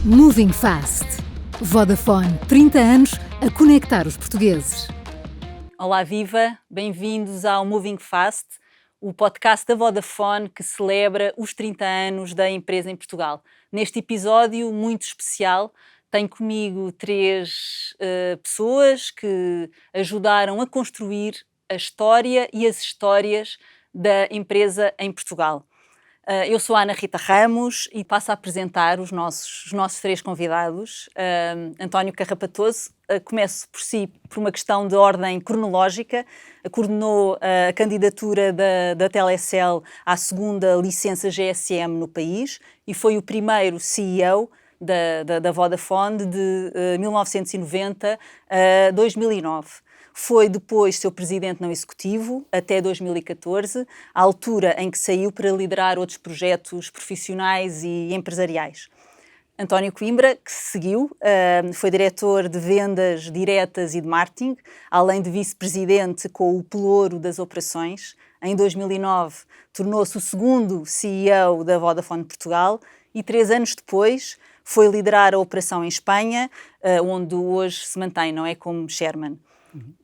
Moving Fast. Vodafone, 30 anos a conectar os portugueses. Olá, viva! Bem-vindos ao Moving Fast, o podcast da Vodafone que celebra os 30 anos da empresa em Portugal. Neste episódio muito especial, tenho comigo três pessoas que ajudaram a construir a história e as histórias da empresa em Portugal. Eu sou a Ana Rita Ramos e passo a apresentar os nossos três convidados. António Carrapatoso, começo por si por uma questão de ordem cronológica. Coordenou a candidatura da Telecel à segunda licença GSM no país e foi o primeiro CEO da Vodafone de 1990 a 2009. Foi depois seu presidente não executivo, até 2014, a altura em que saiu para liderar outros projetos profissionais e empresariais. António Coimbra, que seguiu, foi diretor de vendas diretas e de marketing, além de vice-presidente com o pelouro das operações. Em 2009, tornou-se o segundo CEO da Vodafone Portugal e 3 anos depois foi liderar a operação em Espanha, onde hoje se mantém, não é, como chairman.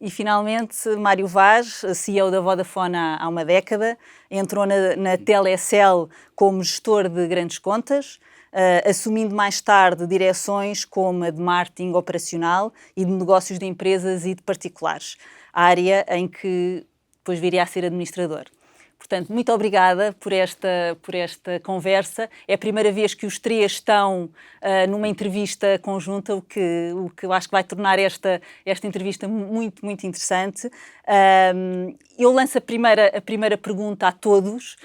E, finalmente, Mário Vaz, CEO da Vodafone há uma década, entrou na Telecel como gestor de grandes contas, assumindo mais tarde direções como a de marketing operacional e de negócios de empresas e de particulares, área em que depois viria a ser administrador. Portanto, muito obrigada por esta conversa. É a primeira vez que os três estão numa entrevista conjunta, o que eu acho que vai tornar esta entrevista muito, muito interessante. Eu lanço a primeira pergunta a todos,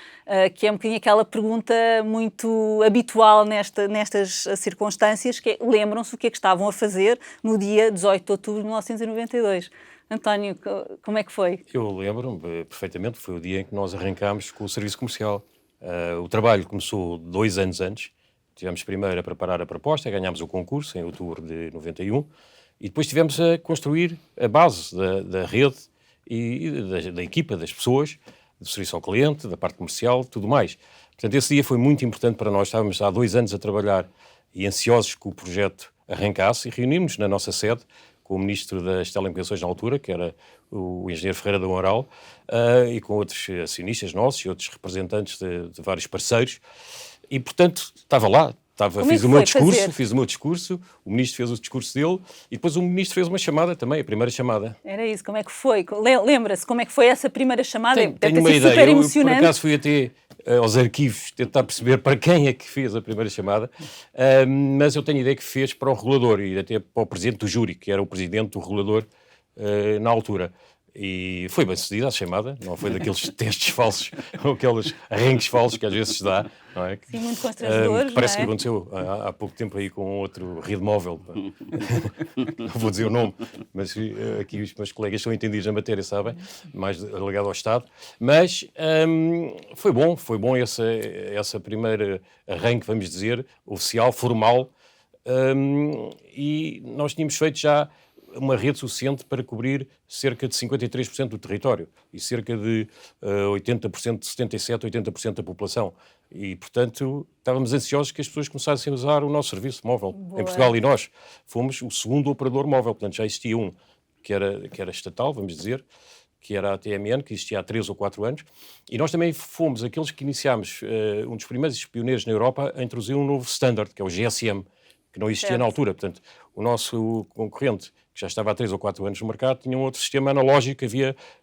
que é um bocadinho aquela pergunta muito habitual nestas circunstâncias, que é: lembram-se o que é que estavam a fazer no dia 18 de outubro de 1992? António, como é que foi? Eu lembro-me perfeitamente, foi o dia em que nós arrancámos com o serviço comercial. O trabalho começou 2 anos antes. Tivemos primeiro a preparar a proposta, ganhámos o concurso em outubro de 91 e depois tivemos a construir a base da rede e da equipa, das pessoas, do serviço ao cliente, da parte comercial, tudo mais. Portanto, esse dia foi muito importante para nós. Estávamos há 2 anos a trabalhar e ansiosos que o projeto arrancasse e reunimos-nos na nossa sede com o Ministro das Telecomunicações na altura, que era o Engenheiro Ferreira do Amaral, e com outros acionistas nossos e outros representantes de vários parceiros. E, portanto, estava lá. Fiz o meu discurso, o Ministro fez o discurso dele e depois o Ministro fez uma chamada também, a primeira chamada. Era isso, como é que foi? Lembra-se como é que foi essa primeira chamada? Tenho uma ideia, super emocionante. Eu por acaso fui até aos arquivos tentar perceber para quem é que fez a primeira chamada, mas eu tenho a ideia que fez para o regulador e até para o presidente do júri, que era o presidente do regulador na altura. E foi bem sucedida a chamada, não foi daqueles testes falsos, ou aqueles arranques falsos que às vezes se dá, não é? Sim, muito constrangedores, parece que aconteceu há pouco tempo aí com outro rede móvel, não vou dizer o nome, mas aqui os meus colegas são entendidos na matéria, sabem, mais ligado ao Estado, mas foi bom essa primeira arranque, vamos dizer, oficial, formal, e nós tínhamos feito já uma rede suficiente para cobrir cerca de 53% do território e cerca de 80%, 77%, 80% da população. E, portanto, estávamos ansiosos que as pessoas começassem a usar o nosso serviço móvel. Boa. Em Portugal, e nós fomos o segundo operador móvel. Portanto, já existia um que era estatal, vamos dizer, que era a TMN, que existia há 3 ou 4 anos. E nós também fomos aqueles que iniciámos, um dos primeiros pioneiros na Europa, a introduzir um novo standard, que é o GSM, que não existia na altura. Portanto, o nosso concorrente, que já estava há 3 ou 4 anos no mercado, tinha um outro sistema analógico,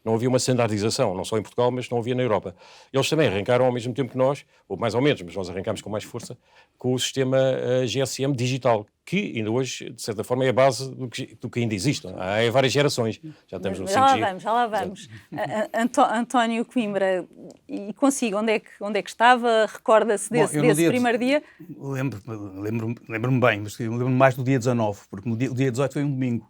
não havia uma standardização, não só em Portugal, mas não havia na Europa. Eles também arrancaram ao mesmo tempo que nós, ou mais ou menos, mas nós arrancámos com mais força, com o sistema GSM digital, que ainda hoje, de certa forma, é a base do que ainda existe. Há várias gerações. Já estamos no 5G. Já lá vamos. António Coimbra, e consigo, onde é que estava? Recorda-se desse primeiro dia? Lembro-me bem, mas lembro-me mais do dia 19, porque o dia 18 foi um domingo.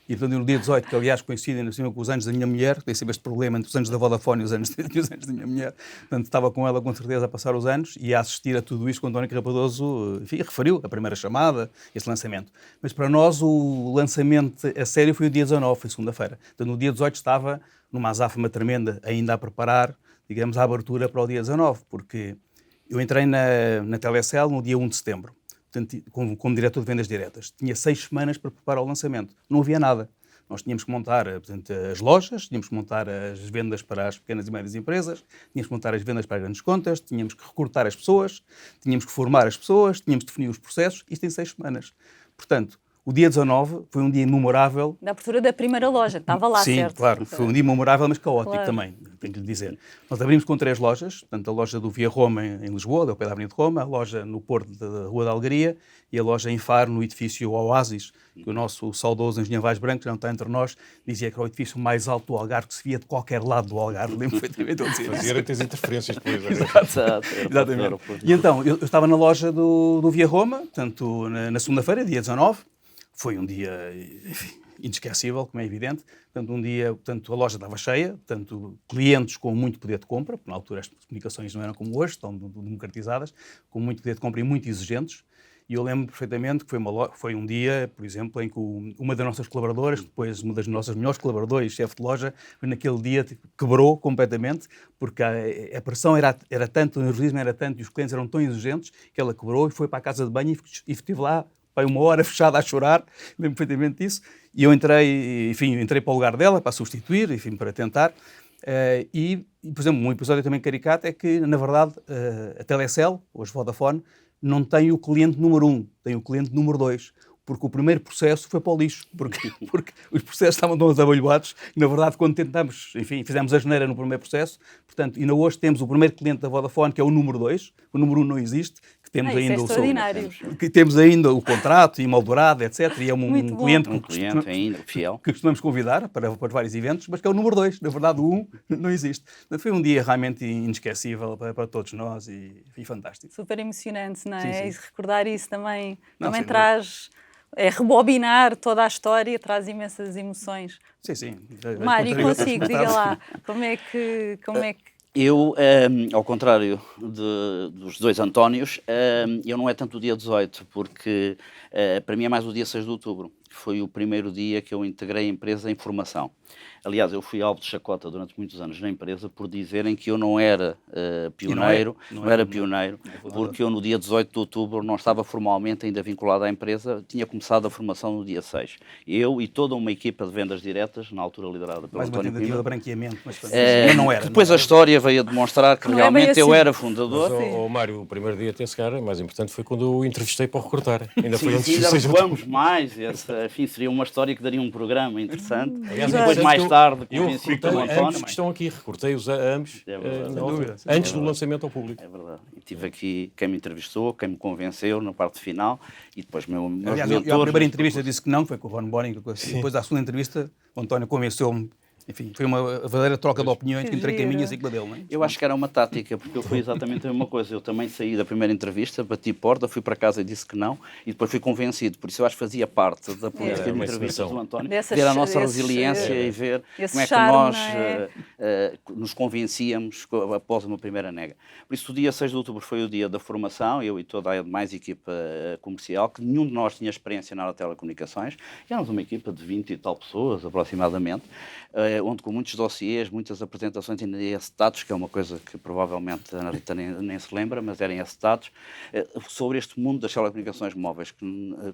E, portanto, no dia 18, que aliás coincidem com os anos da minha mulher, tem sempre este problema entre os anos da Vodafone e os anos da minha mulher, portanto, estava com ela com certeza a passar os anos e a assistir a tudo isto, quando António Carrapatoso, enfim, referiu a primeira chamada, esse lançamento. Mas para nós o lançamento a sério foi o dia 19, foi segunda-feira. Então, no dia 18 estava numa azáfama tremenda, ainda a preparar, digamos, a abertura para o dia 19, porque eu entrei na Telecel no dia 1 de setembro. portanto, como diretor de vendas diretas. Tinha 6 semanas para preparar o lançamento. Não havia nada. Nós tínhamos que montar, portanto, as lojas, tínhamos que montar as vendas para as pequenas e médias empresas, tínhamos que montar as vendas para as grandes contas, tínhamos que recrutar as pessoas, tínhamos que formar as pessoas, tínhamos que definir os processos, isto em 6 semanas. Portanto, o dia 19 foi um dia memorável. Da abertura da primeira loja, estava lá, Sim, certo? claro, foi um dia memorável, mas caótico Claro. também, tenho que lhe dizer. Nós abrimos com 3 lojas, portanto, a loja do Via Roma em Lisboa, ao pé da Avenida de Roma, a loja no Porto da Rua da Alegria e a loja em Faro, no edifício Oasis, que o nosso saudoso engenheiro Vaz Branco, que já não está entre nós, dizia que era o edifício mais alto do Algarve, que se via de qualquer lado do Algarve. Lembro perfeitamente ele dizer isso. Fazia as interferências depois. Exatamente. E então, eu estava na loja do Via Roma, portanto, na segunda-feira, dia 19. Foi um dia, enfim, inesquecível, como é evidente. Portanto, um dia, portanto, a loja estava cheia, portanto, clientes com muito poder de compra, porque na altura as comunicações não eram como hoje, estão democratizadas, com muito poder de compra e muito exigentes. E eu lembro perfeitamente que foi um dia, por exemplo, em que uma das nossas colaboradoras, depois uma das nossas melhores colaboradoras, chefe de loja, naquele dia quebrou completamente, porque a pressão era tanto, o nervosismo era tanto e os clientes eram tão exigentes que ela quebrou e foi para a casa de banho e estive lá uma hora fechada a chorar, lembro perfeitamente disso, e eu entrei para o lugar dela, para substituir, enfim, para tentar, por exemplo, um episódio também caricato é que, na verdade, a Telecel, hoje Vodafone, não tem o cliente número 1, tem o cliente número 2, porque o primeiro processo foi para o lixo, porque os processos estavam todos abalhoados e, na verdade, quando tentamos, enfim, fizemos a geneira no primeiro processo, portanto, ainda hoje temos o primeiro cliente da Vodafone, que é o número 2, o número 1 não existe, que temos ainda extraordinário. temos ainda o contrato e moldurado, etc. E é um cliente, ainda, fiel, que costumamos convidar para vários eventos, mas que é o número 2. Na verdade, o 1 não existe. Portanto, foi um dia realmente inesquecível para todos nós e fantástico. Super emocionante, não é? Sim, sim. E recordar isso também Não, traz... É rebobinar toda a história, traz imensas emoções. Sim. Mário, consigo, diga lá, como é que... Eu, ao contrário dos dois Antónios, eu não é tanto o dia 18, porque para mim é mais o dia 6 de outubro, que foi o primeiro dia que eu integrei a empresa em formação. Aliás, eu fui alvo de chacota durante muitos anos na empresa por dizerem que eu não era pioneiro, não era pioneiro, porque eu no dia 18 de outubro não estava formalmente ainda vinculado à empresa, tinha começado a formação no dia 6. Eu e toda uma equipa de vendas diretas, na altura liderada pelo António Coimbra. Mais uma tentativa de branqueamento, mas não era. Depois a história veio a demonstrar que realmente eu era fundador. Mas, Mário, o primeiro dia até se calhar, mais importante foi quando eu o entrevistei para o recrutar. Ainda foi antes ainda de 6 de vamos mais. Enfim, seria uma história que daria um programa interessante. Aliás, depois, mais tarde, convenci o António. Ambos que estão aqui, recrutei-os a ambos antes do lançamento ao público. É verdade. E tive aqui quem me entrevistou, quem me convenceu na parte final e depois meus aliás, mentores. Eu, a primeira entrevista disse que não, foi com o Ron Boning. Depois, da segunda entrevista, o António convenceu-me. Enfim, foi uma verdadeira troca de opiniões que entre caminhas e com a dele, não é? Eu acho que era uma tática, porque eu fui exatamente a mesma coisa. Eu também saí da primeira entrevista, bati porta, fui para casa e disse que não, e depois fui convencido. Por isso eu acho que fazia parte da política de entrevistas do António, ver a nossa resiliência e ver como é que nós nos convencíamos após uma primeira nega. Por isso o dia 6 de outubro foi o dia da formação, eu e toda a mais equipa comercial, que nenhum de nós tinha experiência na área de telecomunicações. Éramos uma equipa de 20 e tal pessoas, aproximadamente, onde com muitos dossiês, muitas apresentações ainda em acetatos, que é uma coisa que provavelmente a Ana Rita nem se lembra, mas eram em acetatos, sobre este mundo das telecomunicações móveis, que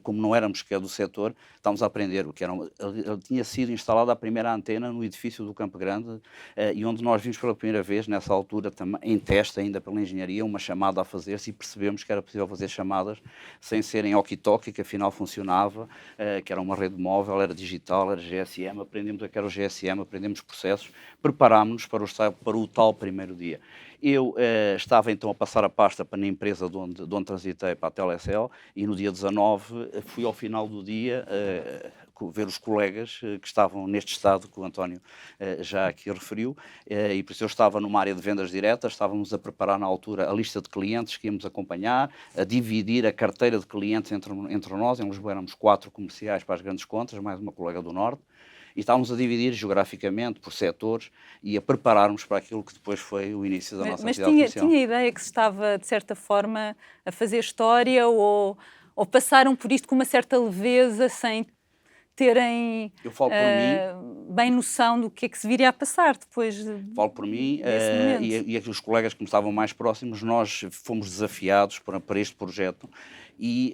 como não éramos sequer do setor, estávamos a aprender o que era. Tinha sido instalada a primeira antena no edifício do Campo Grande, e onde nós vimos pela primeira vez, nessa altura, em teste ainda pela engenharia, uma chamada a fazer-se e percebemos que era possível fazer chamadas sem serem walkie-talkie, que afinal funcionava, que era uma rede móvel, era digital, era GSM, aprendemos o que era o GSM, aprendemos processos, preparámos-nos para o tal primeiro dia. Eu estava então a passar a pasta para a empresa de onde transitei para a Telecel e no dia 19 fui ao final do dia ver os colegas que estavam neste estado que o António já aqui referiu, e por isso eu estava numa área de vendas diretas, estávamos a preparar na altura a lista de clientes que íamos acompanhar, a dividir a carteira de clientes entre nós. Em Lisboa éramos 4 comerciais para as grandes contas, mais uma colega do Norte, e estávamos a dividir geograficamente por setores e a prepararmos para aquilo que depois foi o início da nossa atividade comercial. Mas tinha a ideia que se estava, de certa forma, a fazer história ou passaram por isto com uma certa leveza, sem terem bem noção do que é que se viria a passar depois Falo por mim e aqui os colegas que me estavam mais próximos, nós fomos desafiados para este projeto E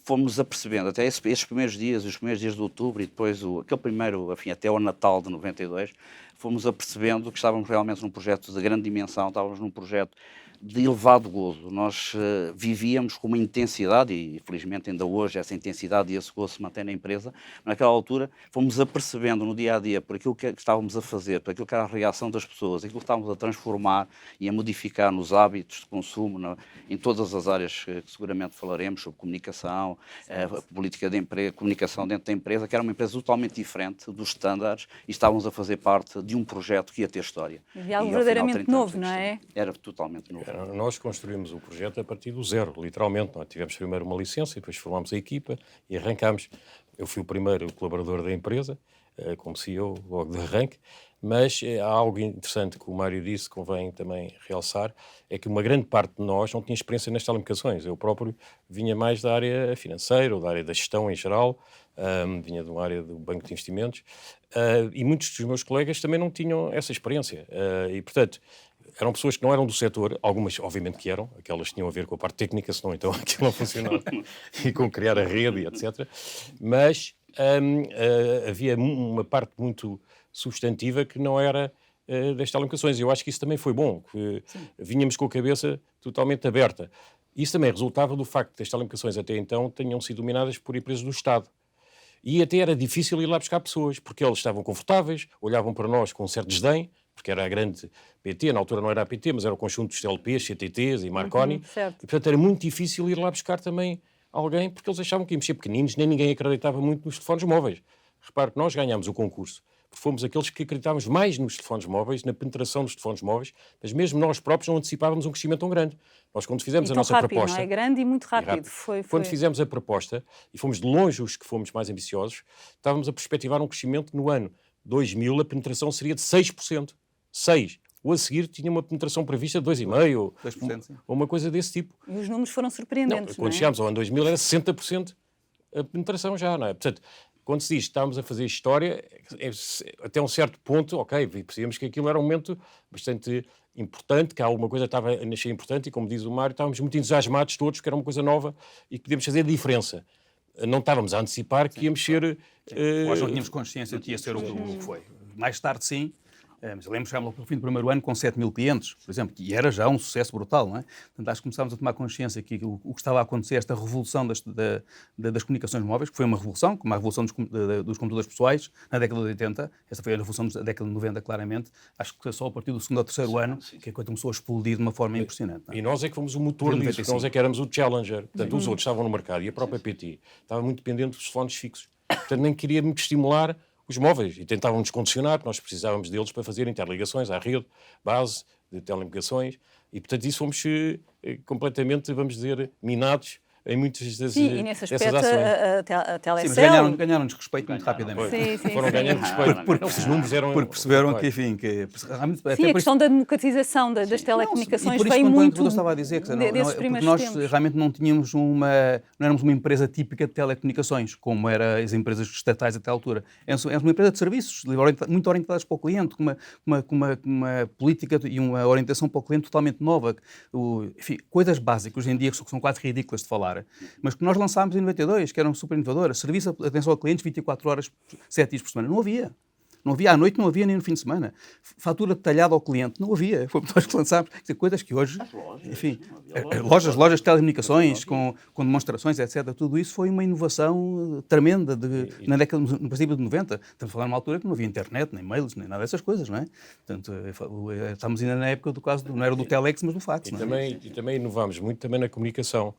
fomos apercebendo, até estes primeiros dias, os primeiros dias de outubro e depois aquele primeiro, enfim, até o Natal de 92, fomos apercebendo que estávamos realmente num projeto de grande dimensão, estávamos num projeto de elevado gozo. Nós vivíamos com uma intensidade, e felizmente ainda hoje essa intensidade e esse gozo se mantém na empresa. Naquela altura fomos apercebendo no dia-a-dia, por aquilo que estávamos a fazer, por aquilo que era a reação das pessoas, aquilo que estávamos a transformar e a modificar nos hábitos de consumo, em todas as áreas que seguramente falaremos, sobre comunicação, política de emprego, comunicação dentro da empresa, que era uma empresa totalmente diferente dos estándares e estávamos a fazer parte de um projeto que ia ter história. E algo verdadeiramente novo, não é? Era totalmente novo. Nós construímos o projeto a partir do zero, literalmente. Nós tivemos primeiro uma licença e depois formámos a equipa e arrancámos. Eu fui o primeiro colaborador da empresa, como CEO logo de arranque, mas há algo interessante que o Mário disse, convém também realçar, é que uma grande parte de nós não tinha experiência nas telecomunicações. Eu próprio vinha mais da área financeira ou da área da gestão em geral, vinha de uma área do banco de investimentos, e muitos dos meus colegas também não tinham essa experiência. E, portanto, eram pessoas que não eram do setor, algumas obviamente que eram, aquelas tinham a ver com a parte técnica, senão então aquilo não funcionava, e com criar a rede, etc. Mas havia uma parte muito substantiva que não era das telecomunicações. Eu acho que isso também foi bom, que vínhamos com a cabeça totalmente aberta. Isso também resultava do facto que as telecomunicações até então tinham sido dominadas por empresas do Estado. E até era difícil ir lá buscar pessoas, porque eles estavam confortáveis, olhavam para nós com um certo desdém, porque era a grande PT, na altura não era a PT, mas era o conjunto dos TLPs, CTTs e Marconi, e portanto era muito difícil ir lá buscar também alguém, porque eles achavam que íamos ser pequeninos, nem ninguém acreditava muito nos telefones móveis. Repare que nós ganhámos o concurso, porque fomos aqueles que acreditávamos mais nos telefones móveis, na penetração dos telefones móveis, mas mesmo nós próprios não antecipávamos um crescimento tão grande. Nós, quando fizemos a nossa proposta... Não é grande e muito rápido. Quando fizemos a proposta, e fomos de longe os que fomos mais ambiciosos, estávamos a perspectivar um crescimento que no ano 2000 a penetração seria de 6%. 6%. Ou a seguir tinha uma penetração prevista de 2,5%, ou uma coisa desse tipo. E os números foram surpreendentes, Quando chegámos ao ano 2000 era 60% a penetração já, não é? Portanto, quando se diz que estávamos a fazer história, até um certo ponto, ok, percebemos que aquilo era um momento bastante importante, que alguma coisa estava a nascer importante, e como diz o Mário, estávamos muito entusiasmados todos, que era uma coisa nova e que podíamos fazer a diferença. Não estávamos a antecipar que íamos ser... Nós não tínhamos consciência de que ia ser o que foi. Mais tarde, sim. Mas eu lembro que chegámos ao fim do primeiro ano com 7 mil clientes, por exemplo, e era já um sucesso brutal, não é? Portanto, acho que começámos a tomar consciência que o que estava a acontecer, esta revolução das comunicações móveis, que foi uma revolução, como a revolução dos computadores pessoais na década de 80, esta foi a revolução da década de 90, claramente. Acho que só a partir do segundo ou terceiro ano que a coisa começou a explodir de uma forma impressionante. E nós é que fomos o motor disso, nós é que éramos o challenger. Portanto, os outros estavam no mercado e a própria PT estava muito dependente dos telefones fixos. Portanto, nem queríamos estimular os móveis e tentávamos condicionar, porque nós precisávamos deles para fazer interligações à rede, base de telecomunicações, e portanto isso fomos completamente, vamos dizer, minados em muitas dessas ações. Sim, e nesse aspecto a Telecel... Sim, mas ganharam-nos respeito muito rapidamente. Sim, foram ganhando respeito, porque os números eram... Porque perceberam que, enfim... Sim, a questão da democratização das telecomunicações veio muito... Eu estava a dizer que porque nós realmente não tínhamos não éramos uma empresa típica de telecomunicações, como eram as empresas estatais até à altura. Éramos uma empresa de serviços, muito orientadas para o cliente, com uma política e uma orientação para o cliente totalmente nova. Enfim, coisas básicas, hoje em dia, que são quase ridículas de falar, mas que nós lançámos em 92, que eram super inovadoras. Serviço de atenção ao cliente 24 horas, 7 dias por semana. Não havia. Não havia à noite, não havia nem no fim de semana. Fatura detalhada ao cliente, não havia. Foi nós que lançámos. Quer dizer, coisas que hoje... Enfim, lojas de telecomunicações, com demonstrações, etc. Tudo isso foi uma inovação tremenda na década, no princípio de 90. Estamos a falar numa altura que não havia internet, nem mails, nem nada dessas coisas, não é? Portanto, estamos ainda na época do caso, não era do telex, mas do fax. E também inovámos muito também na comunicação.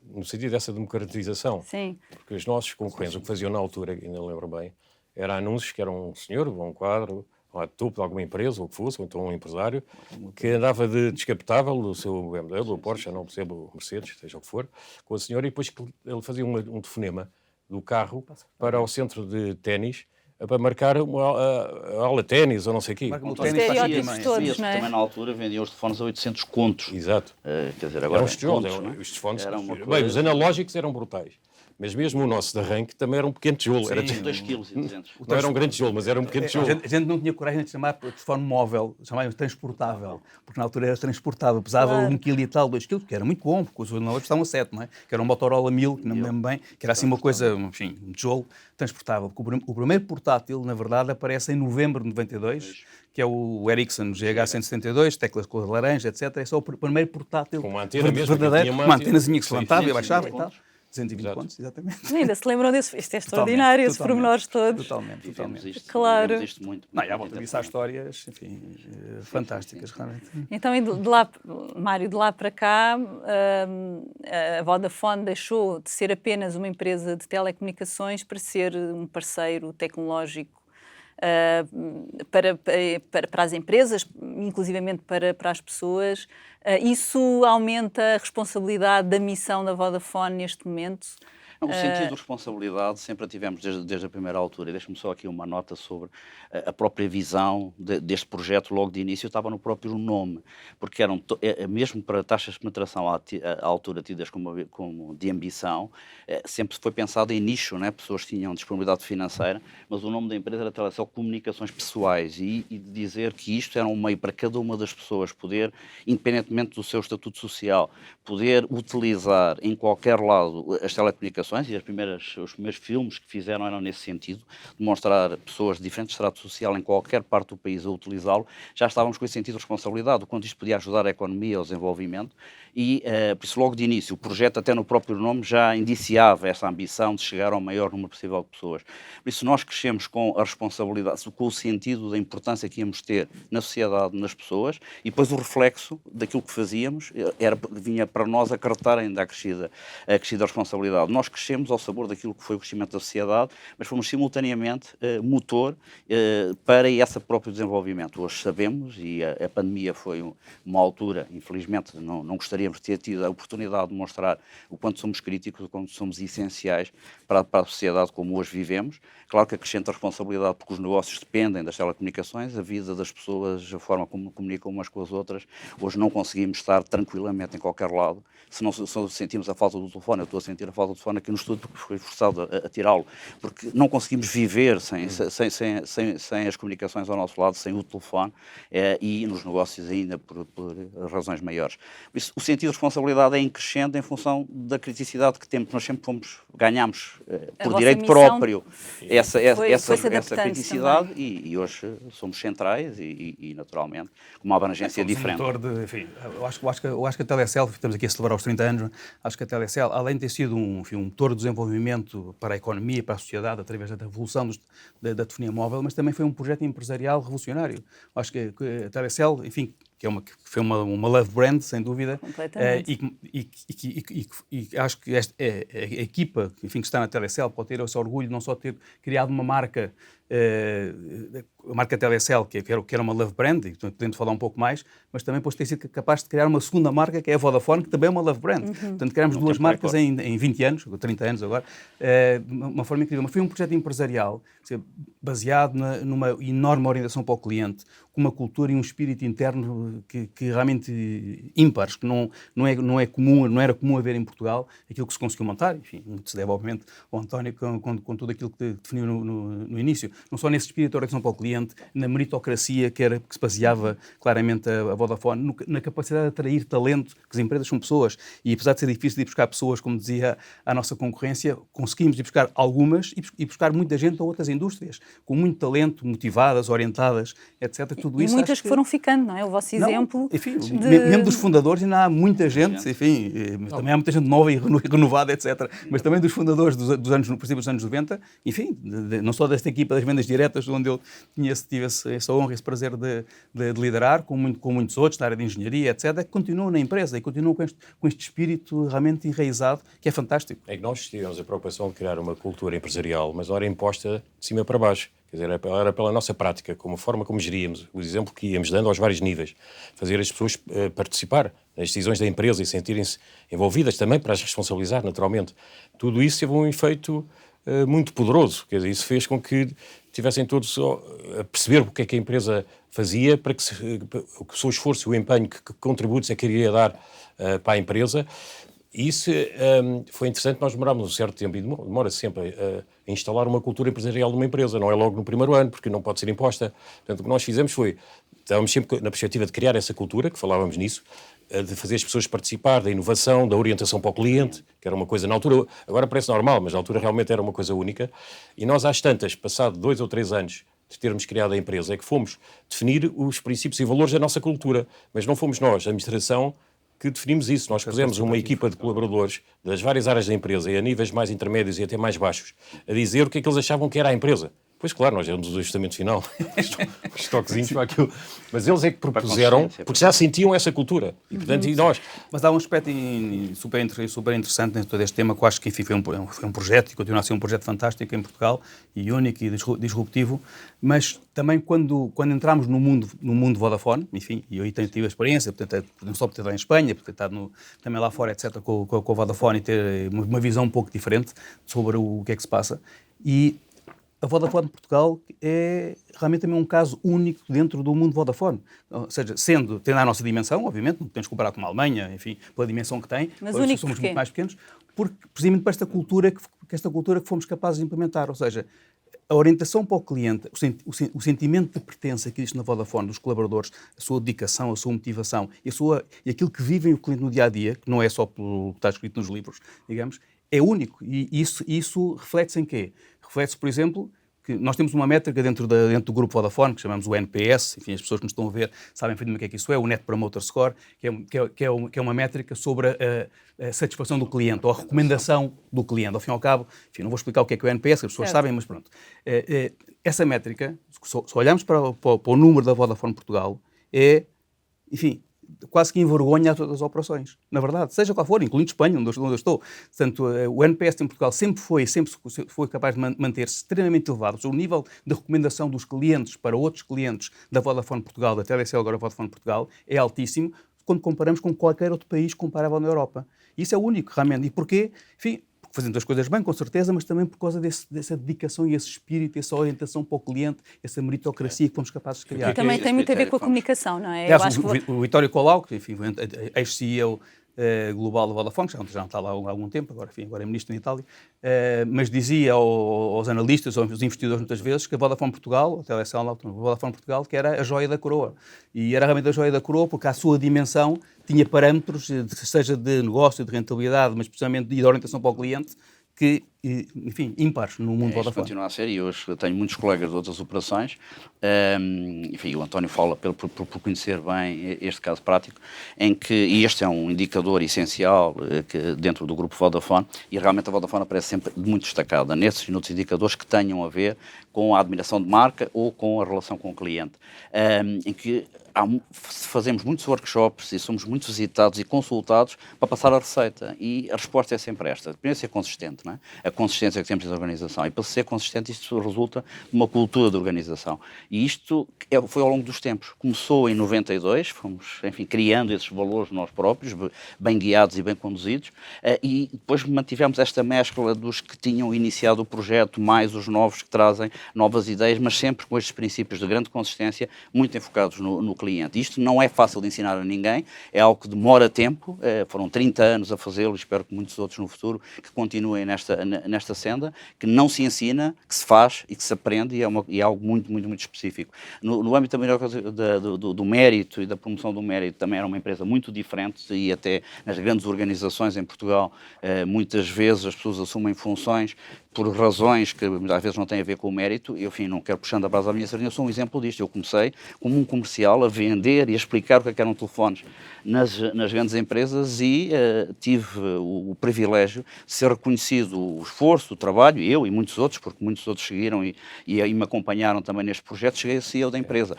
No sentido dessa democratização. Sim. Porque os nossos concorrentes, o que faziam na altura, ainda lembro bem, era anúncios que era um senhor, um quadro, lá de topo de alguma empresa, ou o que fosse, ou então um empresário, que andava de descapotável, do seu BMW, ou Porsche, não percebo, Mercedes, seja o que for, com a senhora, e depois ele fazia um telefonema do carro para o centro de ténis, para marcar uma aula de ténis ou não sei o quê. Os estereótipos todos, não é? Também na altura vendiam os telefones a 800 contos. Exato. Quer dizer, agora os telefones, bem, os analógicos eram brutais. Mas mesmo o nosso de arranque também era um pequeno tijolo. Era 2,2 kg. Não era um grande tijolo, mas era um pequeno tijolo. A gente não tinha coragem de chamar de telefone móvel, chamávamos transportável, porque na altura era transportável, pesava 1 kg e tal, 2 kg, que era muito bom, porque os ordenadores estavam a 7, não é? Que era um Motorola 1000, que não me lembro bem, que era assim uma coisa, enfim, um tijolo transportável. O primeiro portátil, na verdade, aparece em novembro de 92, que é o Ericsson GH172, teclas cor de laranja, etc. É só o primeiro portátil com uma antena mesmo, verdadeiro, uma antenazinha que se levantava e baixava e pontos. tal. 220 pontos, exatamente. Ainda se lembram desse? Isto é extraordinário, esses pormenores todos. Totalmente. Claro. Isto muito. Não, e à volta disso há histórias, enfim, fantásticas, realmente. Então, de lá, Mário, de lá para cá, a Vodafone deixou de ser apenas uma empresa de telecomunicações para ser um parceiro tecnológico para as empresas, inclusivamente para as pessoas. Isso aumenta a responsabilidade da missão da Vodafone neste momento? O sentido de responsabilidade sempre a tivemos desde a primeira altura. E deixa-me só aqui uma nota sobre a própria visão deste projeto logo de início, estava no próprio nome, porque eram, mesmo para taxas de penetração à altura tidas como de ambição, sempre foi pensado em nicho, né? Pessoas que tinham disponibilidade financeira, mas o nome da empresa era Telecel Comunicações Pessoais e dizer que isto era um meio para cada uma das pessoas poder, independentemente do seu estatuto social, poder utilizar em qualquer lado as telecomunicações. E os primeiros filmes que fizeram eram nesse sentido, demonstrar pessoas de diferentes estratos social em qualquer parte do país a utilizá-lo. Já estávamos com esse sentido de responsabilidade, o quanto isto podia ajudar a economia, ao desenvolvimento, e por isso logo de início o projeto, até no próprio nome, já indiciava essa ambição de chegar ao maior número possível de pessoas. Por isso nós crescemos com a responsabilidade, com o sentido da importância que íamos ter na sociedade, nas pessoas, e depois o reflexo daquilo que fazíamos vinha para nós acarretar ainda a crescida responsabilidade. Nós crescemos ao sabor daquilo que foi o crescimento da sociedade, mas fomos simultaneamente motor para esse próprio desenvolvimento. Hoje sabemos, e a pandemia foi uma altura, infelizmente não gostaríamos de ter tido a oportunidade de mostrar o quanto somos críticos, o quanto somos essenciais para a sociedade como hoje vivemos. Claro que acrescenta a responsabilidade porque os negócios dependem das telecomunicações, a vida das pessoas, a forma como comunicam umas com as outras. Hoje não conseguimos estar tranquilamente em qualquer lado. Se sentimos a falta do telefone, eu estou a sentir a falta do telefone aqui no estúdio porque fui forçado a tirá-lo, porque não conseguimos viver sem as comunicações ao nosso lado, sem o telefone, e nos negócios ainda por razões maiores. Por isso, o sentido de responsabilidade é em crescendo em função da criticidade que temos. Nós sempre ganhámos por direito próprio essa criticidade e hoje somos centrais e naturalmente com uma abrangência diferente. Eu acho que a Telecel, estamos aqui a celebrar os 30 anos, acho que a Telecel, além de ter sido um motor de desenvolvimento para a economia, para a sociedade, através da revolução da telefonia móvel, mas também foi um projeto empresarial revolucionário. Acho que a Telecel, enfim, que foi uma love brand, sem dúvida, e acho que a equipa, enfim, que está na Telecel pode ter esse orgulho de não só ter criado uma marca, a marca Telecel, que era uma love brand, e podemos falar um pouco mais, mas também depois ter sido capaz de criar uma segunda marca, que é a Vodafone, que também é uma love brand. Portanto, criámos duas marcas em 20 anos, 30 anos agora, de uma forma incrível. Mas foi um projeto empresarial baseado numa enorme orientação para o cliente, com uma cultura e um espírito interno que realmente ímpares, que não era comum haver em Portugal, aquilo que se conseguiu montar, enfim, muito se deve, obviamente, ao António com tudo aquilo que definiu no início, não só nesse espírito de orientação para o cliente, na meritocracia que se baseava claramente a Vodafone, na capacidade de atrair talento, que as empresas são pessoas, e apesar de ser difícil de ir buscar pessoas, como dizia a nossa concorrência, conseguimos ir buscar algumas e buscar muita gente a outras indústrias, com muito talento, motivadas, orientadas, etc. Tudo isso, muitas que foram ficando, não é? O vosso exemplo... Enfim, mesmo dos fundadores ainda há muita gente, enfim, também há muita gente nova e renovada, etc. Mas também dos fundadores dos anos, no princípio dos anos 90, enfim, não só desta equipa das vendas diretas, onde eu tive essa honra e esse prazer de liderar, com muitos outros, da área de engenharia, etc., que continuam na empresa e continuam com este espírito realmente enraizado, que é fantástico. É que nós tivemos a preocupação de criar uma cultura empresarial, mas era imposta de cima para baixo. Quer dizer, era pela nossa prática, como a forma como geríamos, o exemplo que íamos dando aos vários níveis, fazer as pessoas participar nas decisões da empresa e sentirem-se envolvidas também para as responsabilizar, naturalmente. Tudo isso teve um efeito muito poderoso, quer dizer, isso fez com que tivessem todos a perceber o que é que a empresa fazia, para que o seu esforço, o empenho, que contributos é que iria dar para a empresa. E isso foi interessante, nós demorámos um certo tempo, e demora sempre, a instalar uma cultura empresarial de uma empresa, não é logo no primeiro ano, porque não pode ser imposta. Portanto, o que nós fizemos foi, estávamos sempre na perspectiva de criar essa cultura, que falávamos nisso, de fazer as pessoas participar da inovação, da orientação para o cliente, que era uma coisa na altura, agora parece normal, mas na altura realmente era uma coisa única. E nós, às tantas, passado 2 ou 3 anos de termos criado a empresa, é que fomos definir os princípios e valores da nossa cultura, mas não fomos nós, a administração, que definimos isso. Nós pusemos uma equipa de colaboradores das várias áreas da empresa e a níveis mais intermédios e até mais baixos a dizer o que é que eles achavam que era a empresa. Pois claro, nós éramos o ajustamento final, os toquezinhos para aquilo. Mas eles é que propuseram, porque já sentiam essa cultura. E, portanto, e nós... Mas há um aspecto super interessante dentro de todo este tema, que eu acho que enfim, foi um projeto, e continua a ser um projeto fantástico em Portugal, e único e disruptivo, mas também quando entramos no mundo Vodafone, enfim, e eu aí tive a experiência, portanto, não só por ter estado em Espanha, por ter estado também lá fora, etc., com o Vodafone, e ter uma visão um pouco diferente sobre o que é que se passa. E a Vodafone de Portugal é realmente também um caso único dentro do mundo Vodafone. Ou seja, tendo a nossa dimensão, obviamente, não podemos comparar com a Alemanha, enfim, pela dimensão que tem, mas único somos porquê? Muito mais pequenos, porque precisamente para esta cultura que fomos capazes de implementar. Ou seja, a orientação para o cliente, o sentimento de pertença que existe na Vodafone dos colaboradores, a sua dedicação, a sua motivação e aquilo que vivem o cliente no dia-a-dia, que não é só pelo que está escrito nos livros, digamos, é único. E isso reflete-se em quê? Reflete-se, por exemplo, que nós temos uma métrica dentro do grupo Vodafone, que chamamos o NPS, enfim, as pessoas que nos estão a ver sabem perfeitamente o que é que isso é, o Net Promoter Score, que é uma métrica sobre a satisfação do cliente, ou a recomendação do cliente. Ao fim e ao cabo, enfim, não vou explicar o que é o NPS, que as pessoas sabem, mas pronto. Essa métrica, se olharmos para o número da Vodafone Portugal, é, enfim, quase que envergonha todas as operações, na verdade, seja qual for, incluindo Espanha, onde eu estou. Portanto, o NPS em Portugal sempre foi capaz de manter-se extremamente elevado. O nível de recomendação dos clientes para outros clientes da Vodafone Portugal, da Telecel, agora Vodafone Portugal, é altíssimo quando comparamos com qualquer outro país comparável na Europa. Isso é único, realmente. E porquê? Enfim, fazendo as coisas bem, com certeza, mas também por causa dessa dedicação e esse espírito, essa orientação para o cliente, essa meritocracia que fomos capazes de criar. E também tem muito a ver com a comunicação, não é? O Vitório Colau, que enfim, ex-CEO global da Vodafone, que já não está lá há algum tempo, agora é ministro da Itália, mas dizia aos analistas, aos investidores muitas vezes, que a Vodafone Portugal, a Telecel, a Vodafone Portugal, que era a joia da coroa. E era realmente a joia da coroa porque a sua dimensão tinha parâmetros, seja de negócio, de rentabilidade, mas especialmente de orientação para o cliente, que, enfim, ímpares no mundo Vodafone. Continua a ser, e hoje tenho muitos colegas de outras operações, enfim, o António fala por conhecer bem este caso prático, em que, e este é um indicador essencial que dentro do grupo Vodafone, e realmente a Vodafone aparece sempre muito destacada nesses e noutros indicadores que tenham a ver com a admiração de marca ou com a relação com o cliente, em que fazemos muitos workshops e somos muito visitados e consultados para passar a receita, e a resposta é sempre esta: primeiro, ser consistente, não é? A consistência que temos da organização, e para ser consistente isto resulta de uma cultura de organização, e isto foi ao longo dos tempos. Começou em 92, fomos, enfim, criando esses valores nós próprios, bem guiados e bem conduzidos, e depois mantivemos esta mescla dos que tinham iniciado o projeto, mais os novos que trazem novas ideias, mas sempre com estes princípios de grande consistência, muito enfocados no cliente. Isto não é fácil de ensinar a ninguém, é algo que demora tempo, foram 30 anos a fazê-lo, espero que muitos outros no futuro que continuem nesta senda, que não se ensina, que se faz e que se aprende, e é algo muito, muito, muito específico. No âmbito também do mérito e da promoção do mérito, também era uma empresa muito diferente, e até nas grandes organizações em Portugal, muitas vezes as pessoas assumem funções por razões que às vezes não têm a ver com o mérito. Eu, enfim, não quero puxando a brasa à minha sardinha, eu sou um exemplo disto. Eu comecei como um comercial a vender e a explicar o que eram telefones nas grandes empresas, e tive o privilégio de ser reconhecido o esforço, o trabalho, eu e muitos outros, porque muitos outros seguiram e me acompanharam também neste projeto. Cheguei a CEO da empresa,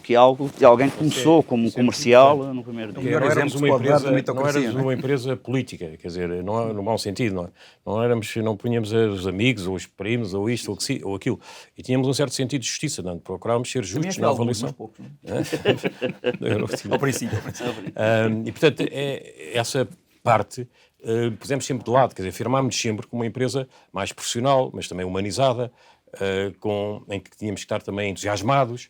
que é algo de alguém que começou como comercial no primeiro dia. Não éramos uma empresa política, quer dizer, não no mau sentido, não punhamos os amigos, ou os primos, ou isto, ou aquilo. E tínhamos um certo sentido de justiça, não? Procurávamos ser justos na avaliação. Ao princípio. E, portanto, essa parte pusemos sempre de lado, quer dizer, afirmámos-nos sempre como uma empresa mais profissional, mas também humanizada, em que tínhamos que estar também entusiasmados,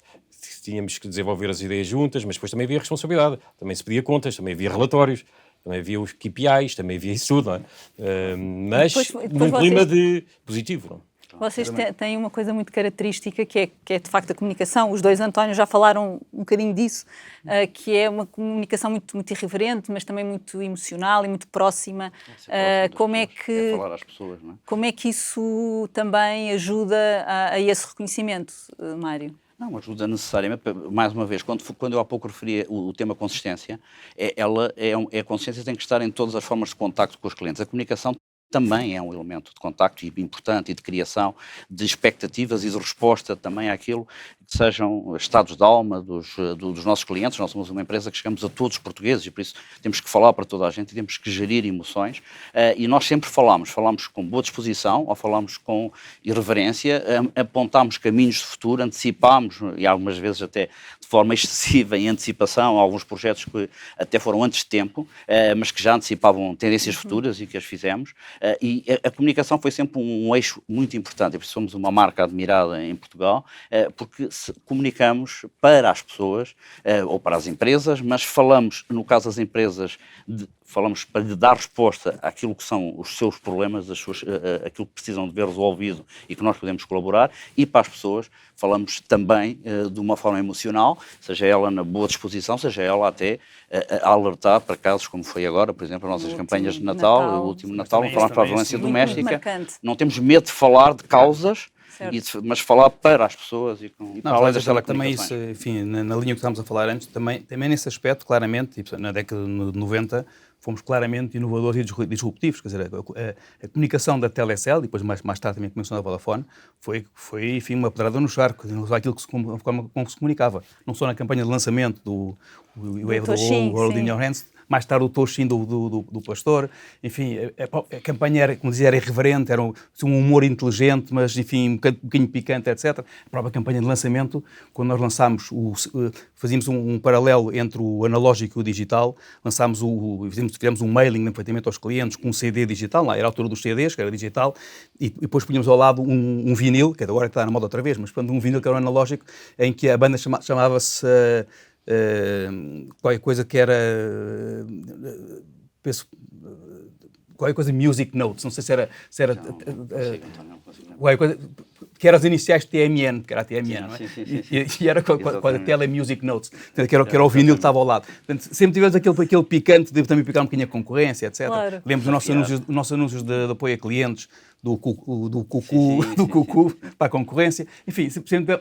tínhamos que desenvolver as ideias juntas, mas depois também havia responsabilidade, também se pedia contas, também havia relatórios. também havia os KPIs, também havia isso tudo, não é? Mas num clima positivo, não é? Vocês têm uma coisa muito característica que é de facto a comunicação. Os dois Antónios já falaram um bocadinho disso, que é uma comunicação muito, muito irreverente, mas também muito emocional e muito próxima. Como é que falar às pessoas, não é? Como é que isso também ajuda a esse reconhecimento, Mário? Não, ajuda necessariamente. Mais uma vez, quando eu há pouco referi o tema consistência, a consistência tem que estar em todas as formas de contacto com os clientes. A comunicação também é um elemento de contacto importante e de criação de expectativas e de resposta também àquilo que sejam estados de alma dos nossos clientes. Nós somos uma empresa que chegamos a todos os portugueses e por isso temos que falar para toda a gente e temos que gerir emoções. E nós sempre falamos com boa disposição ou falamos com irreverência, apontamos caminhos de futuro, antecipamos, e algumas vezes até de forma excessiva em antecipação, alguns projetos que até foram antes de tempo, mas que já antecipavam tendências futuras e que as fizemos. E a comunicação foi sempre um eixo muito importante, e por isso somos uma marca admirada em Portugal, porque comunicamos para as pessoas ou para as empresas, mas falamos, no caso das empresas, falamos para lhe dar resposta àquilo que são os seus problemas, aquilo que precisam de ver resolvido e que nós podemos colaborar, e para as pessoas falamos também de uma forma emocional, seja ela na boa disposição, seja ela até a alertar para casos como foi agora, por exemplo, as nossas campanhas de Natal, o último Natal, falamos para a violência doméstica, não temos medo de falar de causas, mas falar para as pessoas e com também isso, enfim, na linha que estávamos a falar antes, também nesse aspecto, claramente, na década de 90, fomos claramente inovadores e disruptivos. Quer dizer, a comunicação da Telecel, e depois mais tarde também a comunicação da Vodafone, foi enfim, uma pedrada no charco, aquilo como se comunicava. Não só na campanha de lançamento do World in Your Hands, mais tarde o Toshin do Pastor, enfim, a campanha era, como dizia, era irreverente, era um humor inteligente, mas enfim, um bocadinho picante, etc. A própria campanha de lançamento, quando nós lançámos, fazíamos um paralelo entre o analógico e o digital, fizemos um mailing perfeitamente aos clientes com um CD digital, lá era a altura dos CDs, que era digital, e depois punhamos ao lado um vinil, que agora está na moda outra vez, mas um vinil que era um analógico, em que a banda chamava-se qualquer coisa que era, penso, qualquer coisa Music Notes, não sei se era qualquer coisa, que eram as iniciais de TMN, que era a TMN, não é? E era com a Tele Music Notes, que era o vinil que estava ao lado. Portanto, sempre tivemos aquele picante de também picar um bocadinho a concorrência, etc. Claro. Lembro dos nossos anúncios de apoio a clientes, do Cucu para a concorrência. Enfim, sempre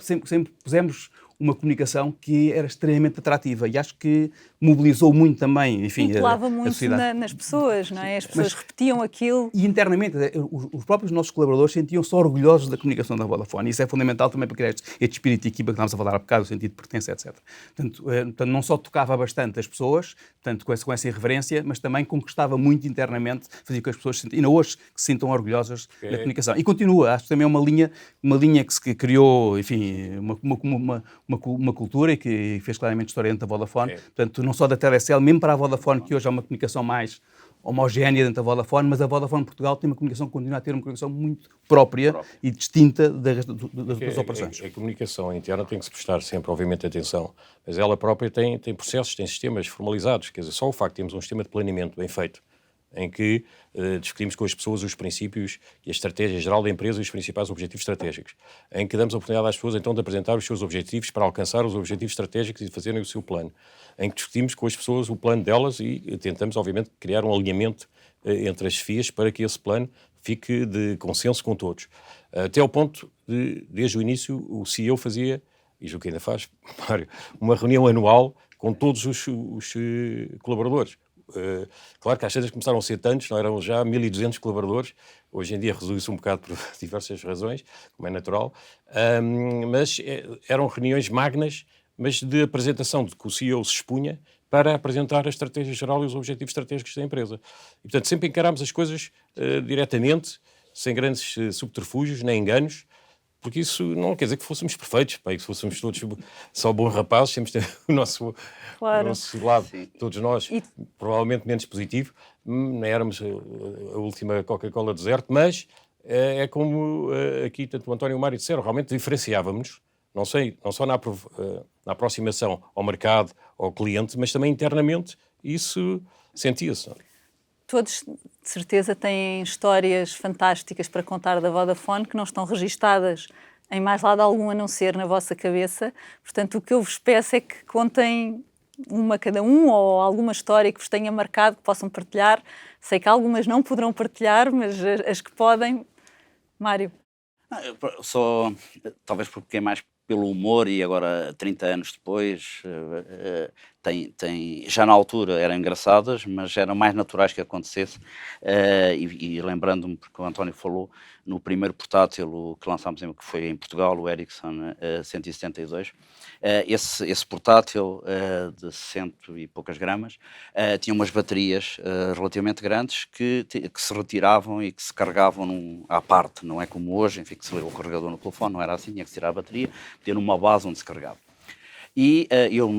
pusemos uma comunicação que era extremamente atrativa e acho que mobilizou muito também, enfim, colava muito nas pessoas, não é? As pessoas repetiam aquilo. E internamente, os próprios nossos colaboradores sentiam-se orgulhosos da comunicação da Vodafone, e isso é fundamental também para criar este espírito de equipa que estávamos a falar há bocado, o sentido de pertença, etc. Portanto, não só tocava bastante as pessoas, portanto, com essa irreverência, mas também conquistava muito internamente, fazia com que as pessoas, ainda hoje, que se sintam orgulhosas da comunicação. E continua, acho que também é uma linha que se criou, enfim, uma cultura e que fez claramente história dentro da Vodafone, portanto, não só da Telecel, mesmo para a Vodafone, que hoje há uma comunicação mais homogénea dentro da Vodafone, mas a Vodafone Portugal tem uma comunicação que continua a ter uma comunicação muito própria e distinta das operações. A comunicação interna tem que se prestar sempre, obviamente, atenção, mas ela própria tem processos, tem sistemas formalizados, quer dizer, só o facto de termos um sistema de planeamento bem feito, em que discutimos com as pessoas os princípios e a estratégia geral da empresa e os principais objetivos estratégicos, em que damos a oportunidade às pessoas então de apresentar os seus objetivos para alcançar os objetivos estratégicos e de fazerem o seu plano, em que discutimos com as pessoas o plano delas e tentamos, obviamente, criar um alinhamento entre as chefias para que esse plano fique de consenso com todos. Até ao ponto de, desde o início, o CEO fazia, e julgo que ainda faz, Mário, uma reunião anual com todos os colaboradores. Claro que às vezes começaram a ser tantos, não eram já 1.200 colaboradores, hoje em dia reduz-se um bocado por diversas razões, como é natural, mas eram reuniões magnas, mas de apresentação de que o CEO se expunha para apresentar a estratégia geral e os objetivos estratégicos da empresa. E, portanto, sempre encarámos as coisas diretamente, sem grandes subterfúgios nem enganos, porque isso não quer dizer que fôssemos perfeitos, que fôssemos todos só bons rapazes, temos de ter o nosso lado, todos nós, provavelmente menos positivo, não éramos a última Coca-Cola deserto, mas é como aqui tanto o António e o Mário disseram, realmente diferenciávamos, não só na aproximação ao mercado, ao cliente, mas também internamente isso sentia-se. Todos, de certeza, têm histórias fantásticas para contar da Vodafone que não estão registadas em mais lado algum a não ser na vossa cabeça. Portanto, o que eu vos peço é que contem uma cada um ou alguma história que vos tenha marcado, que possam partilhar. Sei que algumas não poderão partilhar, mas as que podem... Mário. Só, talvez porque é mais pelo humor e agora 30 anos depois já na altura eram engraçadas, mas eram mais naturais que acontecesse e lembrando-me, porque o António falou, no primeiro portátil que lançámos, que foi em Portugal, o Ericsson 172, esse portátil de 100 e poucas gramas tinha umas baterias relativamente grandes que se retiravam e que se carregavam à parte, não é como hoje, enfim, que se liga o carregador no telefone, não era assim, tinha que tirar a bateria, ter numa base onde se carregava. E eu,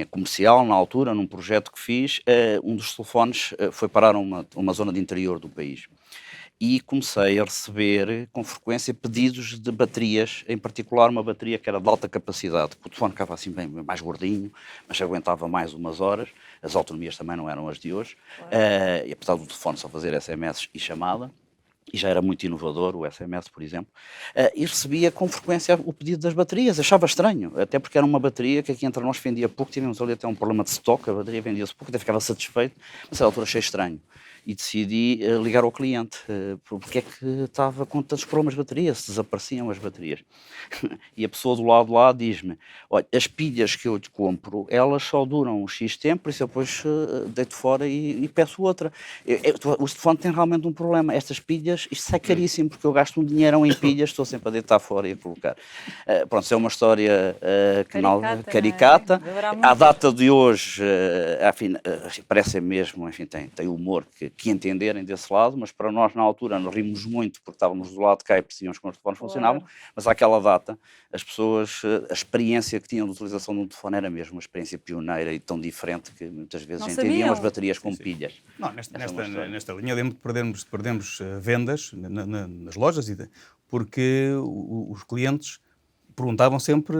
comercial, na altura, num projeto que fiz, um dos telefones foi parar a uma zona de interior do país. E comecei a receber, com frequência, pedidos de baterias, em particular uma bateria que era de alta capacidade, que o telefone ficava assim bem mais gordinho, mas aguentava mais umas horas, as autonomias também não eram as de hoje, e apesar do telefone só fazer SMS e chamada, e já era muito inovador o SMS, por exemplo, e recebia com frequência o pedido das baterias, achava estranho, até porque era uma bateria que aqui entre nós vendia pouco, tivemos ali até um problema de estoque, a bateria vendia-se pouco, até ficava satisfeito, mas a altura achei estranho. E decidi ligar ao cliente, porque é que estava com tantos problemas de bateria, se desapareciam as baterias. E a pessoa do lado de lá diz-me, olha, as pilhas que eu te compro, elas só duram um X tempo, por isso eu depois deito fora e peço outra. O telefone tem realmente um problema, estas pilhas, isto sai caríssimo, porque eu gasto um dinheirão em pilhas, estou sempre a deitar fora e a colocar. Pronto, isso é uma história caricata. À data de hoje, enfim, parece mesmo, enfim, tem humor que entenderem desse lado, mas para nós na altura nos rimos muito porque estávamos do lado de cá e percebíamos como os telefones funcionavam, mas àquela data as pessoas, a experiência que tinham de utilização de um telefone era mesmo uma experiência pioneira e tão diferente que muitas vezes entendiam as baterias como pilhas. Não, nesta linha lembro de perdermos vendas nas lojas, porque os clientes perguntavam sempre,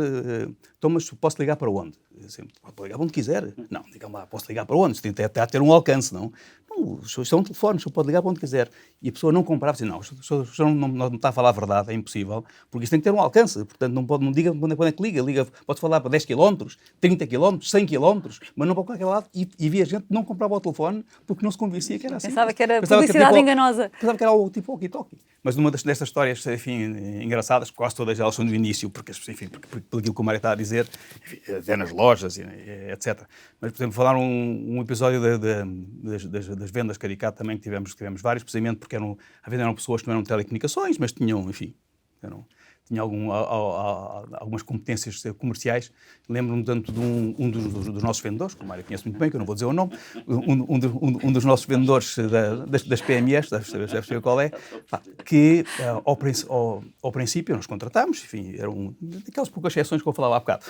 então, mas posso ligar para onde? Sempre, pode ligar para onde quiser. Não, digam lá, posso ligar para onde? Isto tem até a ter um alcance, não? Não, isto é um telefone, o senhor pode ligar para onde quiser. E a pessoa não comprava, assim, não, o senhor não está a falar a verdade, é impossível, porque isto tem que ter um alcance, portanto não diga quando é que liga, pode falar para 10 km, 30 km, 100 km, mas não para qualquer lado, e havia gente que não comprava o telefone porque não se convencia que era assim. Pensava que era publicidade enganosa. Pensava que era o tipo walkie-talkie. Mas numa destas histórias, enfim, engraçadas, quase todas elas são do início, porque, enfim, pelo aquilo que o Mário está a dizer, até nas lojas, etc. Mas, por exemplo, falar um episódio das vendas caricato também que tivemos vários, precisamente porque às vezes eram pessoas que não eram de telecomunicações, mas tinham, enfim, tinha algumas competências comerciais. Lembro-me tanto de um dos nossos vendedores, que o Mário conhece muito bem, que eu não vou dizer o nome, um dos nossos vendedores das PMEs, deve saber qual é, que ao princípio nós contratámos, enfim, eram daquelas poucas exceções que eu falava há bocado,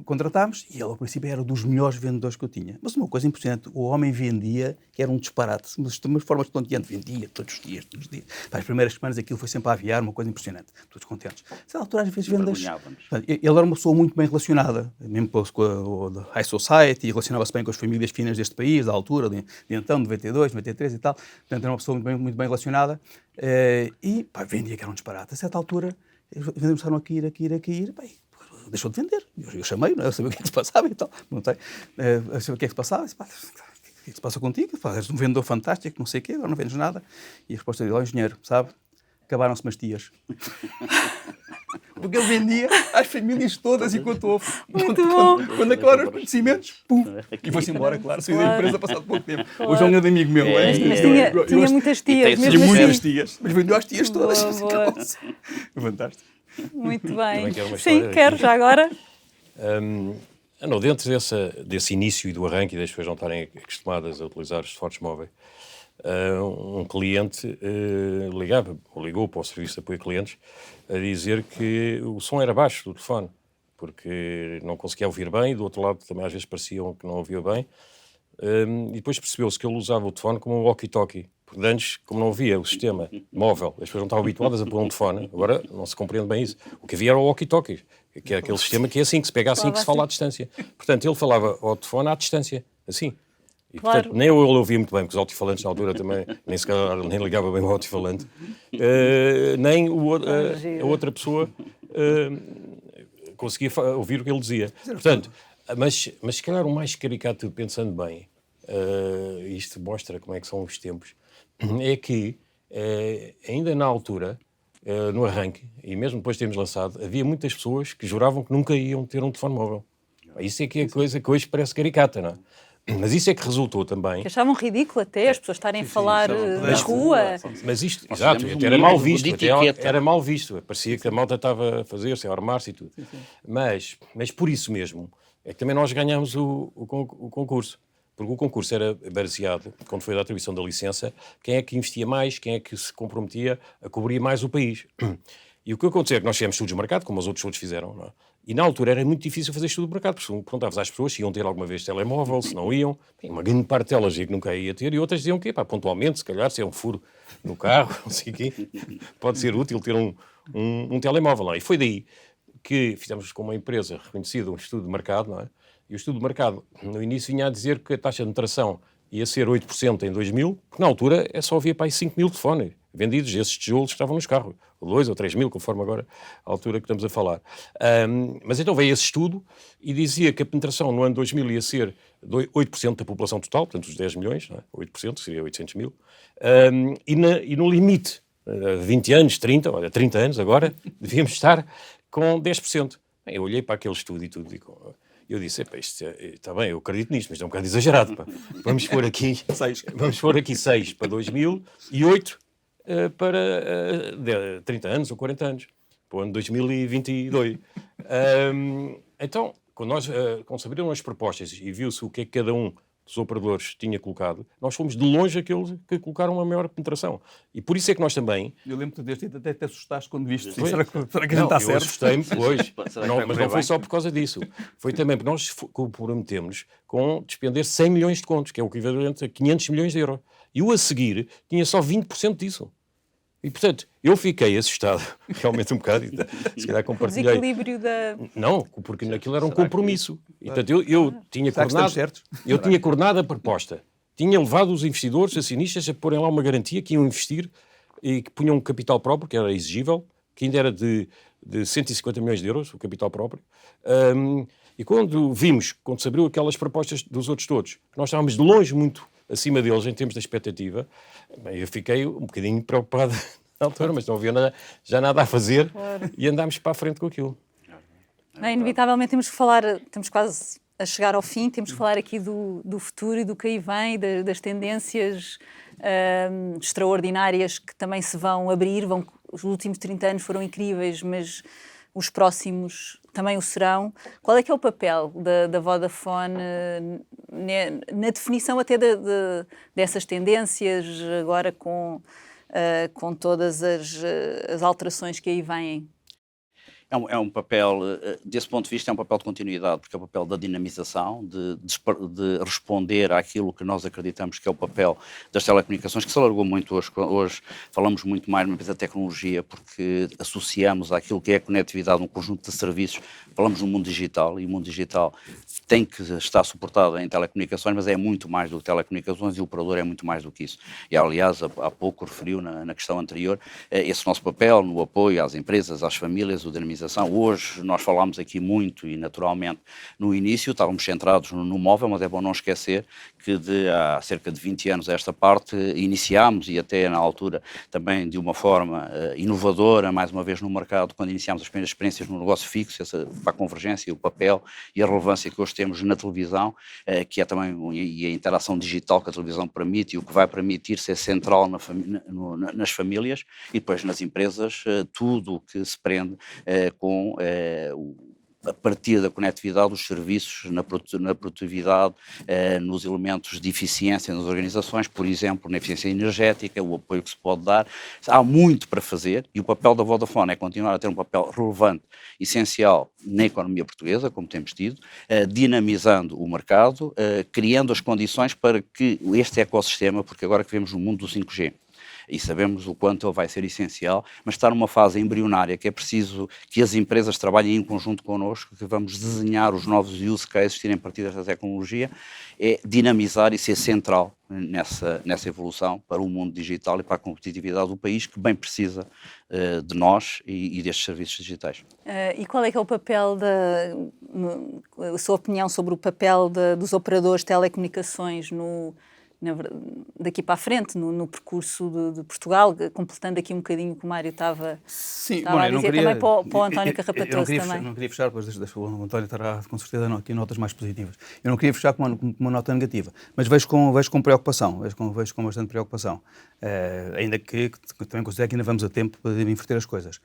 contratámos e ele ao princípio era dos melhores vendedores que eu tinha. Mas uma coisa impressionante, o homem vendia, que era um disparate, mas de uma forma estonteante, vendia todos os dias. Para as primeiras semanas aquilo foi sempre a aviar, uma coisa impressionante, todos contentes. A altura, às vezes, vendas. Ele era uma pessoa muito bem relacionada, mesmo com a High Society, relacionava-se bem com as famílias finas deste país, da altura, de então, de 92, 93 e tal. Portanto, era uma pessoa muito bem relacionada e vendia que era um disparate. A certa altura, eles começaram a cair. Bem, deixou de vender. Eu chamei, eu sabia o que é que se passava e tal. Perguntei, eu sabia o que é que se passava. Disse, o que é que se passa contigo? És um vendedor fantástico, não sei o quê, agora não vendes nada. E a resposta dele, engenheiro, sabe? Acabaram-se umas tias. Porque ele vendia às famílias todas enquanto houve. Quando acabaram os conhecimentos, pum! E foi-se embora, claro, saiu da empresa passado pouco tempo. Hoje é um grande amigo meu. Mas tinha muitas tias. Tinha muitas tias. Mas vendeu às tias todas. Fantástico. Muito bem. Sim, quero já agora. Não, dentro desse início e do arranque, e das pessoas não estarem acostumadas a utilizar os telefones móveis, um cliente ligou para o serviço de apoio a clientes a dizer que o som era baixo do telefone, porque não conseguia ouvir bem, e do outro lado também às vezes pareciam que não ouvia bem, e depois percebeu-se que ele usava o telefone como um walkie-talkie, porque antes, como não havia o sistema móvel, as pessoas não estavam habituadas a pôr um telefone, agora não se compreende bem isso. O que havia era o walkie-talkie, que é aquele sistema que é assim, que se pega assim, que se fala à distância. Portanto, ele falava ao telefone à distância, assim. E, portanto, nem eu ouvia muito bem, porque os altifalantes na altura também nem ligava bem ao altifalante, nem a outra pessoa conseguia ouvir o que ele dizia. Portanto, mas se calhar o mais caricato, pensando bem, isto mostra como é que são os tempos, é que ainda na altura, no arranque, e mesmo depois de termos lançado, havia muitas pessoas que juravam que nunca iam ter um telefone móvel. Isso é que é a coisa que hoje parece caricata, não é? Mas isso é que resultou também... Que achavam ridículo até as pessoas estarem a falar na rua. Mas isto, exato, era mal visto. Era mal visto. Parecia que a malta estava a fazer-se, a armar-se e tudo. Mas por isso mesmo, é que também nós ganhámos o concurso. Porque o concurso era baseado, quando foi a atribuição da licença, quem é que investia mais, quem é que se comprometia a cobrir mais o país. E o que aconteceu é que nós fizemos estudos de mercado, como os outros todos fizeram, não é? E na altura era muito difícil fazer estudo de mercado, porque perguntavas às pessoas se iam ter alguma vez telemóvel, se não iam. Uma grande parte delas dizia que nunca ia ter, e outras diziam que, pontualmente, se calhar, se é um furo no carro, não sei o quê, pode ser útil ter um telemóvel. Não é? E foi daí que fizemos com uma empresa reconhecida um estudo de mercado, não é? E o estudo de mercado, no início, vinha a dizer que a taxa de penetração ia ser 8% em 2000, porque na altura só havia para aí 5 mil telefones vendidos, esses tijolos que estavam nos carros, ou 2 ou 3 mil, conforme agora a altura que estamos a falar. Mas então veio esse estudo e dizia que a penetração no ano 2000 ia ser 8% da população total, portanto os 10 milhões, não é? 8% seria 800 mil, e no limite, 20 anos, 30 anos agora, devíamos estar com 10%. Bem, eu olhei para aquele estudo e tudo, e eu disse, isto está bem, eu acredito nisto, mas é um bocado exagerado. Pá. Vamos pôr aqui 6 para 2008 para 30 anos ou 40 anos, para o ano 2022. Então, quando se abriram as propostas e viu-se o que é que cada um dos operadores tinha colocado, nós fomos de longe aqueles que colocaram a maior penetração. E por isso é que nós também... Eu lembro-te deste, até te assustaste quando viste. Será que a gente está certo? Eu assustei-me depois, mas não foi só por causa disso. Foi também porque nós comprometemos com despender 100 milhões de contos, que é o equivalente a 500 milhões de euros. E o a seguir tinha só 20% disso. E, portanto, eu fiquei assustado, realmente um bocado, se calhar compartilhei. O desequilíbrio da... Não, porque aquilo era um compromisso. E, portanto, eu tinha coordenado a proposta. Tinha levado os investidores, acionistas, a porem lá uma garantia que iam investir e que punham um capital próprio, que era exigível, que ainda era de 150 milhões de euros, o capital próprio. E quando se abriu aquelas propostas dos outros todos, nós estávamos de longe muito acima deles em termos de expectativa, eu fiquei um bocadinho preocupado na altura, mas não havia já nada a fazer, claro. E andámos para a frente com aquilo. Inevitavelmente temos que falar, estamos quase a chegar ao fim, temos que falar aqui do futuro e do que aí vem, das tendências extraordinárias que também se vão abrir. Os últimos 30 anos foram incríveis, mas os próximos também o serão. Qual é que é o papel da Vodafone na definição até dessas tendências, agora com todas as alterações que aí vêm? É um papel, desse ponto de vista, é um papel de continuidade, porque é o papel da dinamização, de responder àquilo que nós acreditamos que é o papel das telecomunicações, que se alargou muito hoje. Hoje falamos muito mais numa empresa de tecnologia, porque associamos àquilo que é a conectividade, um conjunto de serviços. Falamos no mundo digital, e o mundo digital tem que estar suportado em telecomunicações, mas é muito mais do que telecomunicações, e o operador é muito mais do que isso. E, aliás, há pouco referiu na questão anterior, esse nosso papel no apoio às empresas, às famílias, o dinamização. Hoje nós falámos aqui muito e naturalmente no início estávamos centrados no móvel, mas é bom não esquecer que há cerca de 20 anos a esta parte iniciámos, e até na altura também de uma forma inovadora, mais uma vez no mercado, quando iniciámos as primeiras experiências no negócio fixo, para a convergência, o papel e a relevância que hoje temos na televisão, que é também e a interação digital que a televisão permite, e o que vai permitir ser central nas famílias, e depois nas empresas, tudo o que se prende com a partir da conectividade, os serviços na produtividade, nos elementos de eficiência nas organizações, por exemplo, na eficiência energética, o apoio que se pode dar. Há muito para fazer, e o papel da Vodafone é continuar a ter um papel relevante, essencial na economia portuguesa, como temos tido, dinamizando o mercado, criando as condições para que este ecossistema, porque agora que vemos no mundo do 5G, e sabemos o quanto ele vai ser essencial, mas está numa fase embrionária que é preciso que as empresas trabalhem em conjunto connosco, que vamos desenhar os novos use cases, tirem partido desta tecnologia, é dinamizar e ser central nessa evolução para o mundo digital e para a competitividade do país, que bem precisa de nós e destes serviços digitais. E qual é que é o papel a sua opinião sobre o papel dos operadores de telecomunicações daqui para a frente, no percurso de Portugal, completando aqui um bocadinho o que o Mário estava a dizer, também para o António Carrapatoso também. Não queria fechar, pois o António terá com certeza aqui notas mais positivas. Eu não queria fechar com uma nota negativa, mas vejo com preocupação, vejo com bastante preocupação, ainda que também considero que ainda vamos a tempo para inverter as coisas.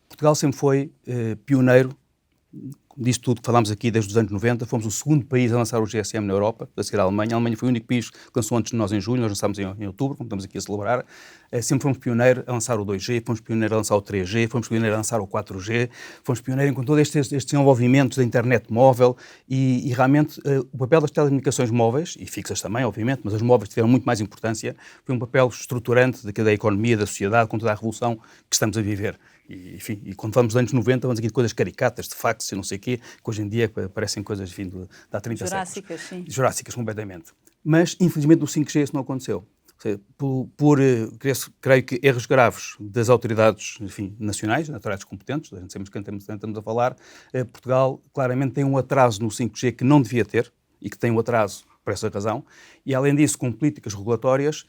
Portugal sempre foi pioneiro disto tudo que falámos aqui desde os anos 90, fomos o segundo país a lançar o GSM na Europa, a seguir à Alemanha. A Alemanha foi o único país que lançou antes de nós em julho, nós lançámos em outubro, como estamos aqui a celebrar. Sempre fomos pioneiros a lançar o 2G, fomos pioneiros a lançar o 3G, fomos pioneiros a lançar o 4G, fomos pioneiros com todos estes desenvolvimentos da internet móvel e realmente o papel das telecomunicações móveis, e fixas também, obviamente, mas as móveis tiveram muito mais importância, foi um papel estruturante da economia, da sociedade, com toda a revolução que estamos a viver. E, enfim, e quando falamos dos anos 90, vamos aqui de coisas caricatas, de fax e não sei o quê, que hoje em dia parecem coisas, enfim, de há 30 Jurássicas, séculos. Sim. Jurássicas, completamente. Mas, infelizmente, no 5G isso não aconteceu. Ou seja, creio que erros graves das autoridades, enfim, nacionais, autoridades competentes, a gente sabemos que estamos a falar, Portugal claramente tem um atraso no 5G que não devia ter, e que tem um atraso por essa razão, e além disso, com políticas regulatórias,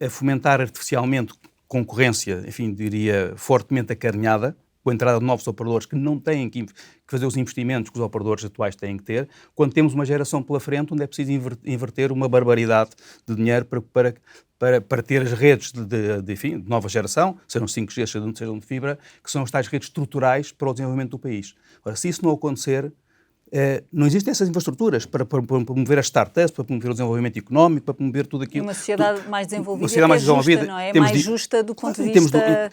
a fomentar artificialmente concorrência, enfim, diria, fortemente acarinhada, com a entrada de novos operadores que não têm que fazer os investimentos que os operadores atuais têm que ter, quando temos uma geração pela frente onde é preciso inverter uma barbaridade de dinheiro para ter as redes de nova geração, sejam 5G, sejam de fibra, que são as tais redes estruturais para o desenvolvimento do país. Ora, se isso não acontecer, não existem essas infraestruturas para promover as startups, para promover o desenvolvimento económico, para promover tudo aquilo. E uma sociedade mais desenvolvida, justa, não é? Mais justa do ponto de vista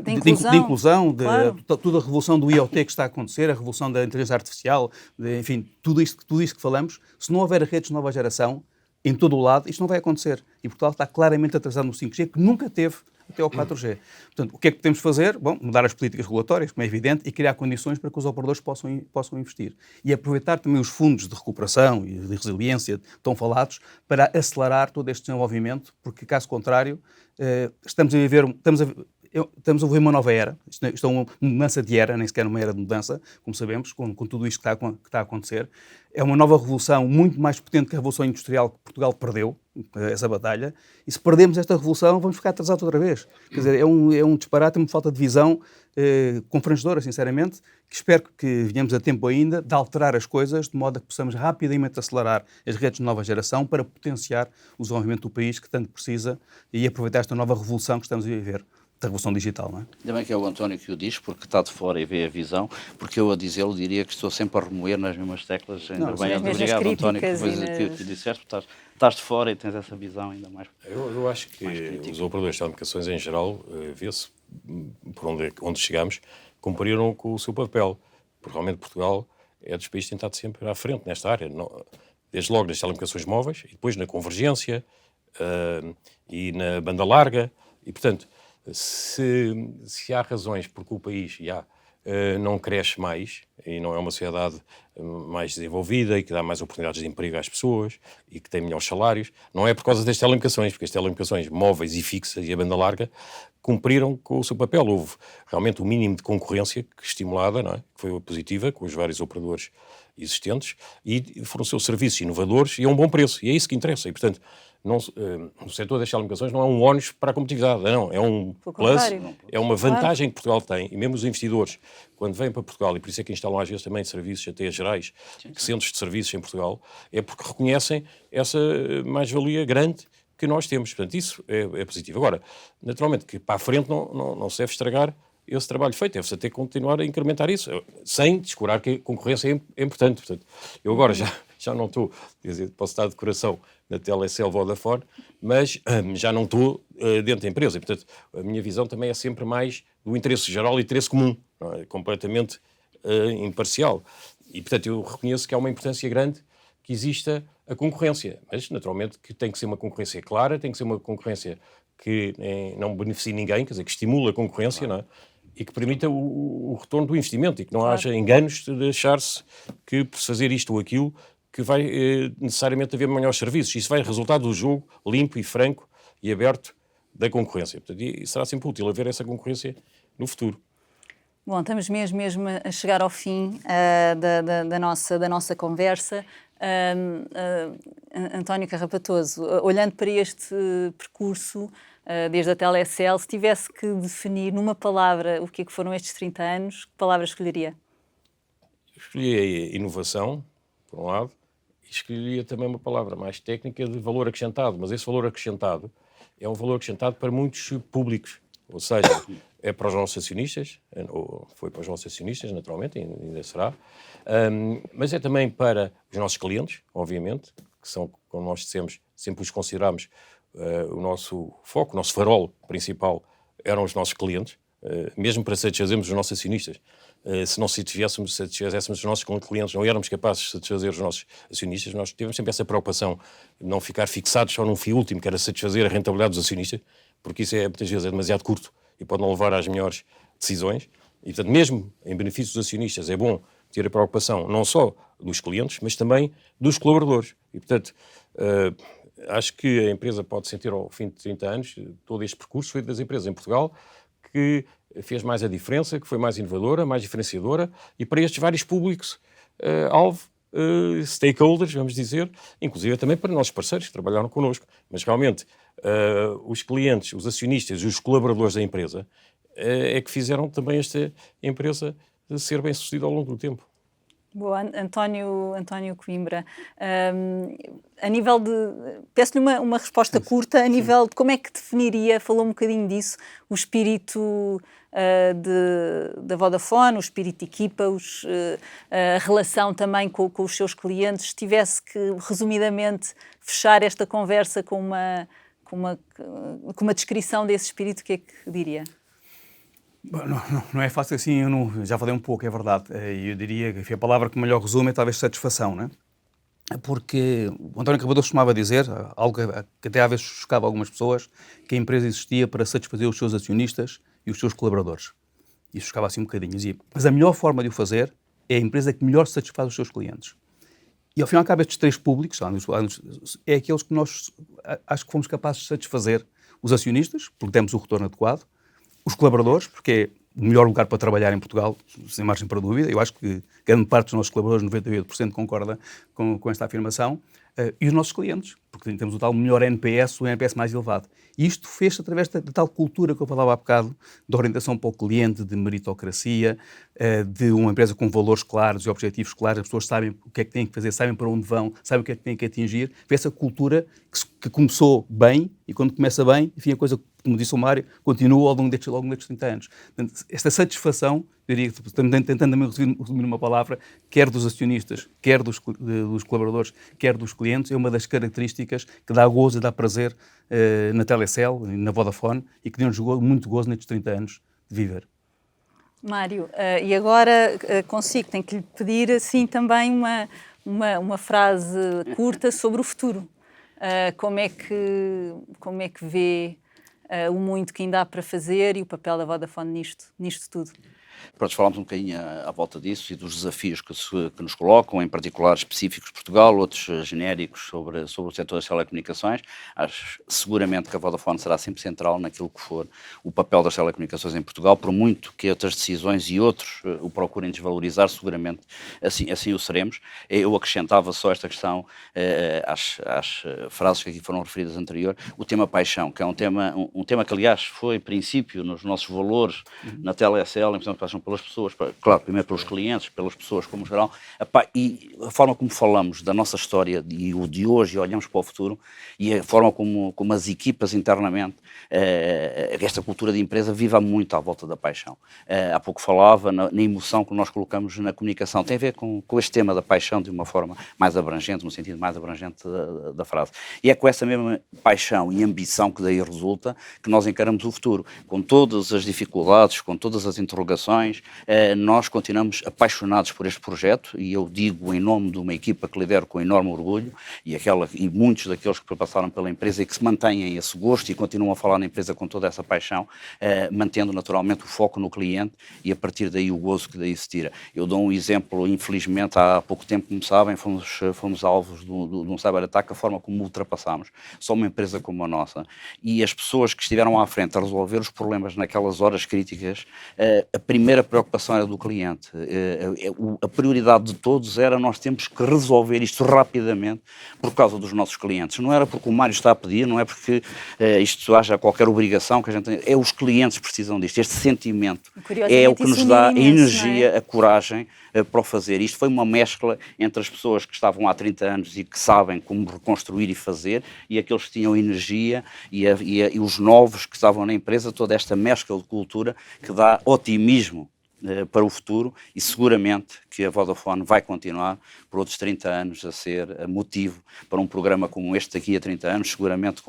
de inclusão, claro. Toda a revolução do IoT que está a acontecer, a revolução da inteligência artificial, enfim, tudo isto que falamos, se não houver redes de nova geração, em todo o lado, isto não vai acontecer. E Portugal está claramente atrasado no 5G, que nunca teve até ao 4G. Portanto, o que é que podemos fazer? Bom, mudar as políticas regulatórias, como é evidente, e criar condições para que os operadores possam investir. E aproveitar também os fundos de recuperação e de resiliência tão falados para acelerar todo este desenvolvimento, porque, caso contrário, estamos a viver uma nova era. Isto é uma mudança de era, nem sequer uma era de mudança, como sabemos, com tudo isto que está a acontecer. É uma nova revolução muito mais potente que a revolução industrial que Portugal perdeu, essa batalha, e se perdemos esta revolução, vamos ficar atrasados outra vez. Quer dizer, é um disparate, é uma falta de visão confrangedora, sinceramente, que espero que venhamos a tempo ainda de alterar as coisas, de modo a que possamos rapidamente acelerar as redes de nova geração para potenciar o desenvolvimento do país que tanto precisa e aproveitar esta nova revolução que estamos a viver. Da revolução digital, não é? Ainda bem que é o António que o diz, porque está de fora e vê a visão, porque eu a dizê-lo diria que estou sempre a remoer nas mesmas teclas. Ainda bem, obrigado António, que disseste, estás de fora e tens essa visão ainda mais. Eu acho que os operadores de telecomunicações em geral, vê-se por onde chegamos, cumpriram com o seu papel. Porque realmente Portugal é dos países que tem estado sempre à frente nesta área, desde logo nas telecomunicações móveis, e depois na convergência e na banda larga, e portanto, se há razões porque o país não cresce mais e não é uma sociedade mais desenvolvida e que dá mais oportunidades de emprego às pessoas e que tem melhores salários, não é por causa das telecomunicações, porque as telecomunicações móveis e fixas e a banda larga cumpriram com o seu papel. Houve realmente o mínimo de concorrência estimulada, não é? Que foi positiva, com os vários operadores existentes, e forneceu serviços inovadores e a um bom preço, e é isso que interessa. E, portanto, no setor das telecomunicações não é um ónus para a competitividade, não, é um plus, é uma vantagem que Portugal tem, e mesmo os investidores, quando vêm para Portugal, e por isso é que instalam às vezes também serviços até gerais, centros de serviços em Portugal, é porque reconhecem essa mais-valia grande que nós temos. Portanto, isso é positivo. Agora, naturalmente, que para a frente não se deve estragar esse trabalho feito, deve-se até continuar a incrementar isso, sem descurar que a concorrência é importante. Portanto, eu agora já não estou, posso estar de coração na Telecel Vodafone, mas já não estou dentro da empresa. E, portanto, a minha visão também é sempre mais do interesse geral e interesse comum, não é? Completamente imparcial. E, portanto, eu reconheço que há uma importância grande que exista a concorrência, mas, naturalmente, que tem que ser uma concorrência clara, tem que ser uma concorrência que não beneficie ninguém, quer dizer, que estimule a concorrência, não é? E que permita o retorno do investimento e que não haja enganos de achar-se que por fazer isto ou aquilo que vai necessariamente haver melhores serviços. Isso vai resultar do jogo limpo e franco e aberto da concorrência. Portanto, e será sempre útil haver essa concorrência no futuro. Bom, estamos mesmo a chegar ao fim da nossa conversa. António Carrapatoso, olhando para este percurso, desde a Telecel, se tivesse que definir numa palavra o que é que foram estes 30 anos, que palavra escolheria? Escolheria a inovação, por um lado, e escolheria também uma palavra mais técnica de valor acrescentado, mas esse valor acrescentado é um valor acrescentado para muitos públicos, ou seja, é para os nossos acionistas, ou foi para os nossos acionistas, naturalmente, ainda será, mas é também para os nossos clientes, obviamente, que são, como nós dissemos, sempre os consideramos o nosso foco, o nosso farol principal eram os nossos clientes, mesmo para satisfazermos os nossos acionistas. Se não satisfizéssemos os nossos clientes, não éramos capazes de satisfazer os nossos acionistas, nós tivemos sempre essa preocupação de não ficar fixados só num fim último, que era satisfazer a rentabilidade dos acionistas, porque isso muitas vezes é demasiado curto e pode não levar às melhores decisões. E, portanto, mesmo em benefício dos acionistas, é bom ter a preocupação não só dos clientes, mas também dos colaboradores. E, portanto, acho que a empresa pode sentir ao fim de 30 anos, todo este percurso foi das empresas em Portugal que fez mais a diferença, que foi mais inovadora, mais diferenciadora, e para estes vários públicos alvo, stakeholders, vamos dizer, inclusive também para nossos parceiros que trabalharam connosco. Mas realmente os clientes, os acionistas e os colaboradores da empresa é que fizeram também esta empresa ser bem-sucedida ao longo do tempo. Boa, António Coimbra, a nível de... Peço-lhe uma resposta curta, a nível de como é que definiria, falou um bocadinho disso, o espírito da Vodafone, o espírito de equipa, a relação também com os seus clientes. Se tivesse que, resumidamente, fechar esta conversa com uma descrição desse espírito, o que é que diria? Não é fácil assim, já falei um pouco, é verdade. Eu diria que a palavra que melhor resume é talvez satisfação, não é? Porque o António Carrapatoso costumava dizer, algo que até às vezes chocava algumas pessoas, que a empresa existia para satisfazer os seus acionistas e os seus colaboradores. Isso chocava assim um bocadinho. Mas a melhor forma de o fazer é a empresa que melhor satisfaz os seus clientes. E ao final acaba estes três públicos, é aqueles que nós acho que fomos capazes de satisfazer os acionistas, porque temos o retorno adequado, os colaboradores, porque é o melhor lugar para trabalhar em Portugal, sem margem para dúvida. Eu acho que grande parte dos nossos colaboradores, 98%, concorda com esta afirmação. E os nossos clientes, porque temos o tal melhor NPS, o NPS mais elevado. E isto fez-se através da tal cultura que eu falava há bocado, de orientação para o cliente, de meritocracia, de uma empresa com valores claros e objetivos claros. As pessoas sabem o que é que têm que fazer, sabem para onde vão, sabem o que é que têm que atingir. Foi essa cultura que começou bem, e quando começa bem, enfim, a coisa, como disse o Mário, continua ao longo destes 30 anos. Portanto, esta satisfação, eu diria, tentando também resumir uma palavra, quer dos acionistas, quer dos colaboradores, quer dos clientes, é uma das características que dá gozo e dá prazer na Telecel, na Vodafone, e que deu-nos muito gozo nestes 30 anos de viver. Mário, e agora tenho que lhe pedir assim também uma frase curta sobre o futuro. Como é que vê o muito que ainda há para fazer e o papel da Vodafone nisto tudo? Pronto, falámos um bocadinho à volta disso e dos desafios que nos colocam, em particular específicos de Portugal, outros genéricos sobre o setor das telecomunicações. Acho seguramente que a Vodafone será sempre central naquilo que for o papel das telecomunicações em Portugal, por muito que outras decisões e outros o procurem desvalorizar, seguramente assim o seremos. Eu acrescentava só esta questão às frases que aqui foram referidas anterior, o tema paixão, que é um tema que, aliás, foi princípio nos nossos valores na Telecel, em paixão pelas pessoas, claro, primeiro pelos clientes, pelas pessoas como geral, e a forma como falamos da nossa história e o de hoje e olhamos para o futuro, e a forma como as equipas internamente, esta cultura de empresa vive muito à volta da paixão. Há pouco falava na emoção que nós colocamos na comunicação, tem a ver com este tema da paixão de uma forma mais abrangente, no sentido mais abrangente da frase. E é com essa mesma paixão e ambição que daí resulta que nós encaramos o futuro, com todas as dificuldades, com todas as interrogações, inovações. Nós continuamos apaixonados por este projeto e eu digo em nome de uma equipa que lidero com enorme orgulho e muitos daqueles que passaram pela empresa e que se mantêm esse gosto e continuam a falar na empresa com toda essa paixão, mantendo naturalmente o foco no cliente e a partir daí o gozo que daí se tira. Eu dou um exemplo, infelizmente, há pouco tempo, como sabem, fomos alvos de um cyber-ataque, a forma como ultrapassámos. Só uma empresa como a nossa e as pessoas que estiveram à frente a resolver os problemas naquelas horas críticas, a primeira preocupação era do cliente. A prioridade de todos era nós temos que resolver isto rapidamente por causa dos nossos clientes. Não era porque o Mário está a pedir, não é porque isto haja qualquer obrigação que a gente tem. É os clientes que precisam disto. Este sentimento é o que nos dá a energia, a coragem para o fazer. Isto foi uma mescla entre as pessoas que estavam há 30 anos e que sabem como reconstruir e fazer e aqueles que tinham energia e os novos que estavam na empresa, toda esta mescla de cultura que dá otimismo para o futuro e seguramente que a Vodafone vai continuar por outros 30 anos a ser motivo para um programa como este daqui a 30 anos, seguramente,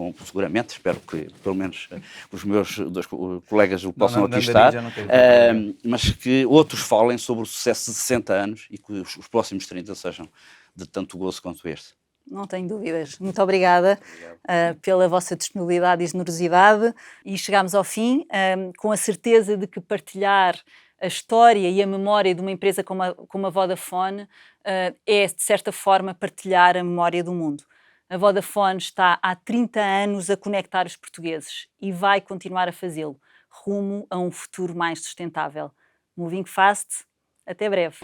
espero que pelo menos os meus colegas o possam aqui estar, mas que outros falem sobre o sucesso de 60 anos e que os próximos 30 sejam de tanto gozo quanto este. Não tenho dúvidas. Muito obrigada pela vossa disponibilidade e generosidade e chegamos ao fim com a certeza de que partilhar a história e a memória de uma empresa como a Vodafone é, de certa forma, partilhar a memória do mundo. A Vodafone está há 30 anos a conectar os portugueses e vai continuar a fazê-lo, rumo a um futuro mais sustentável. Moving Fast, até breve.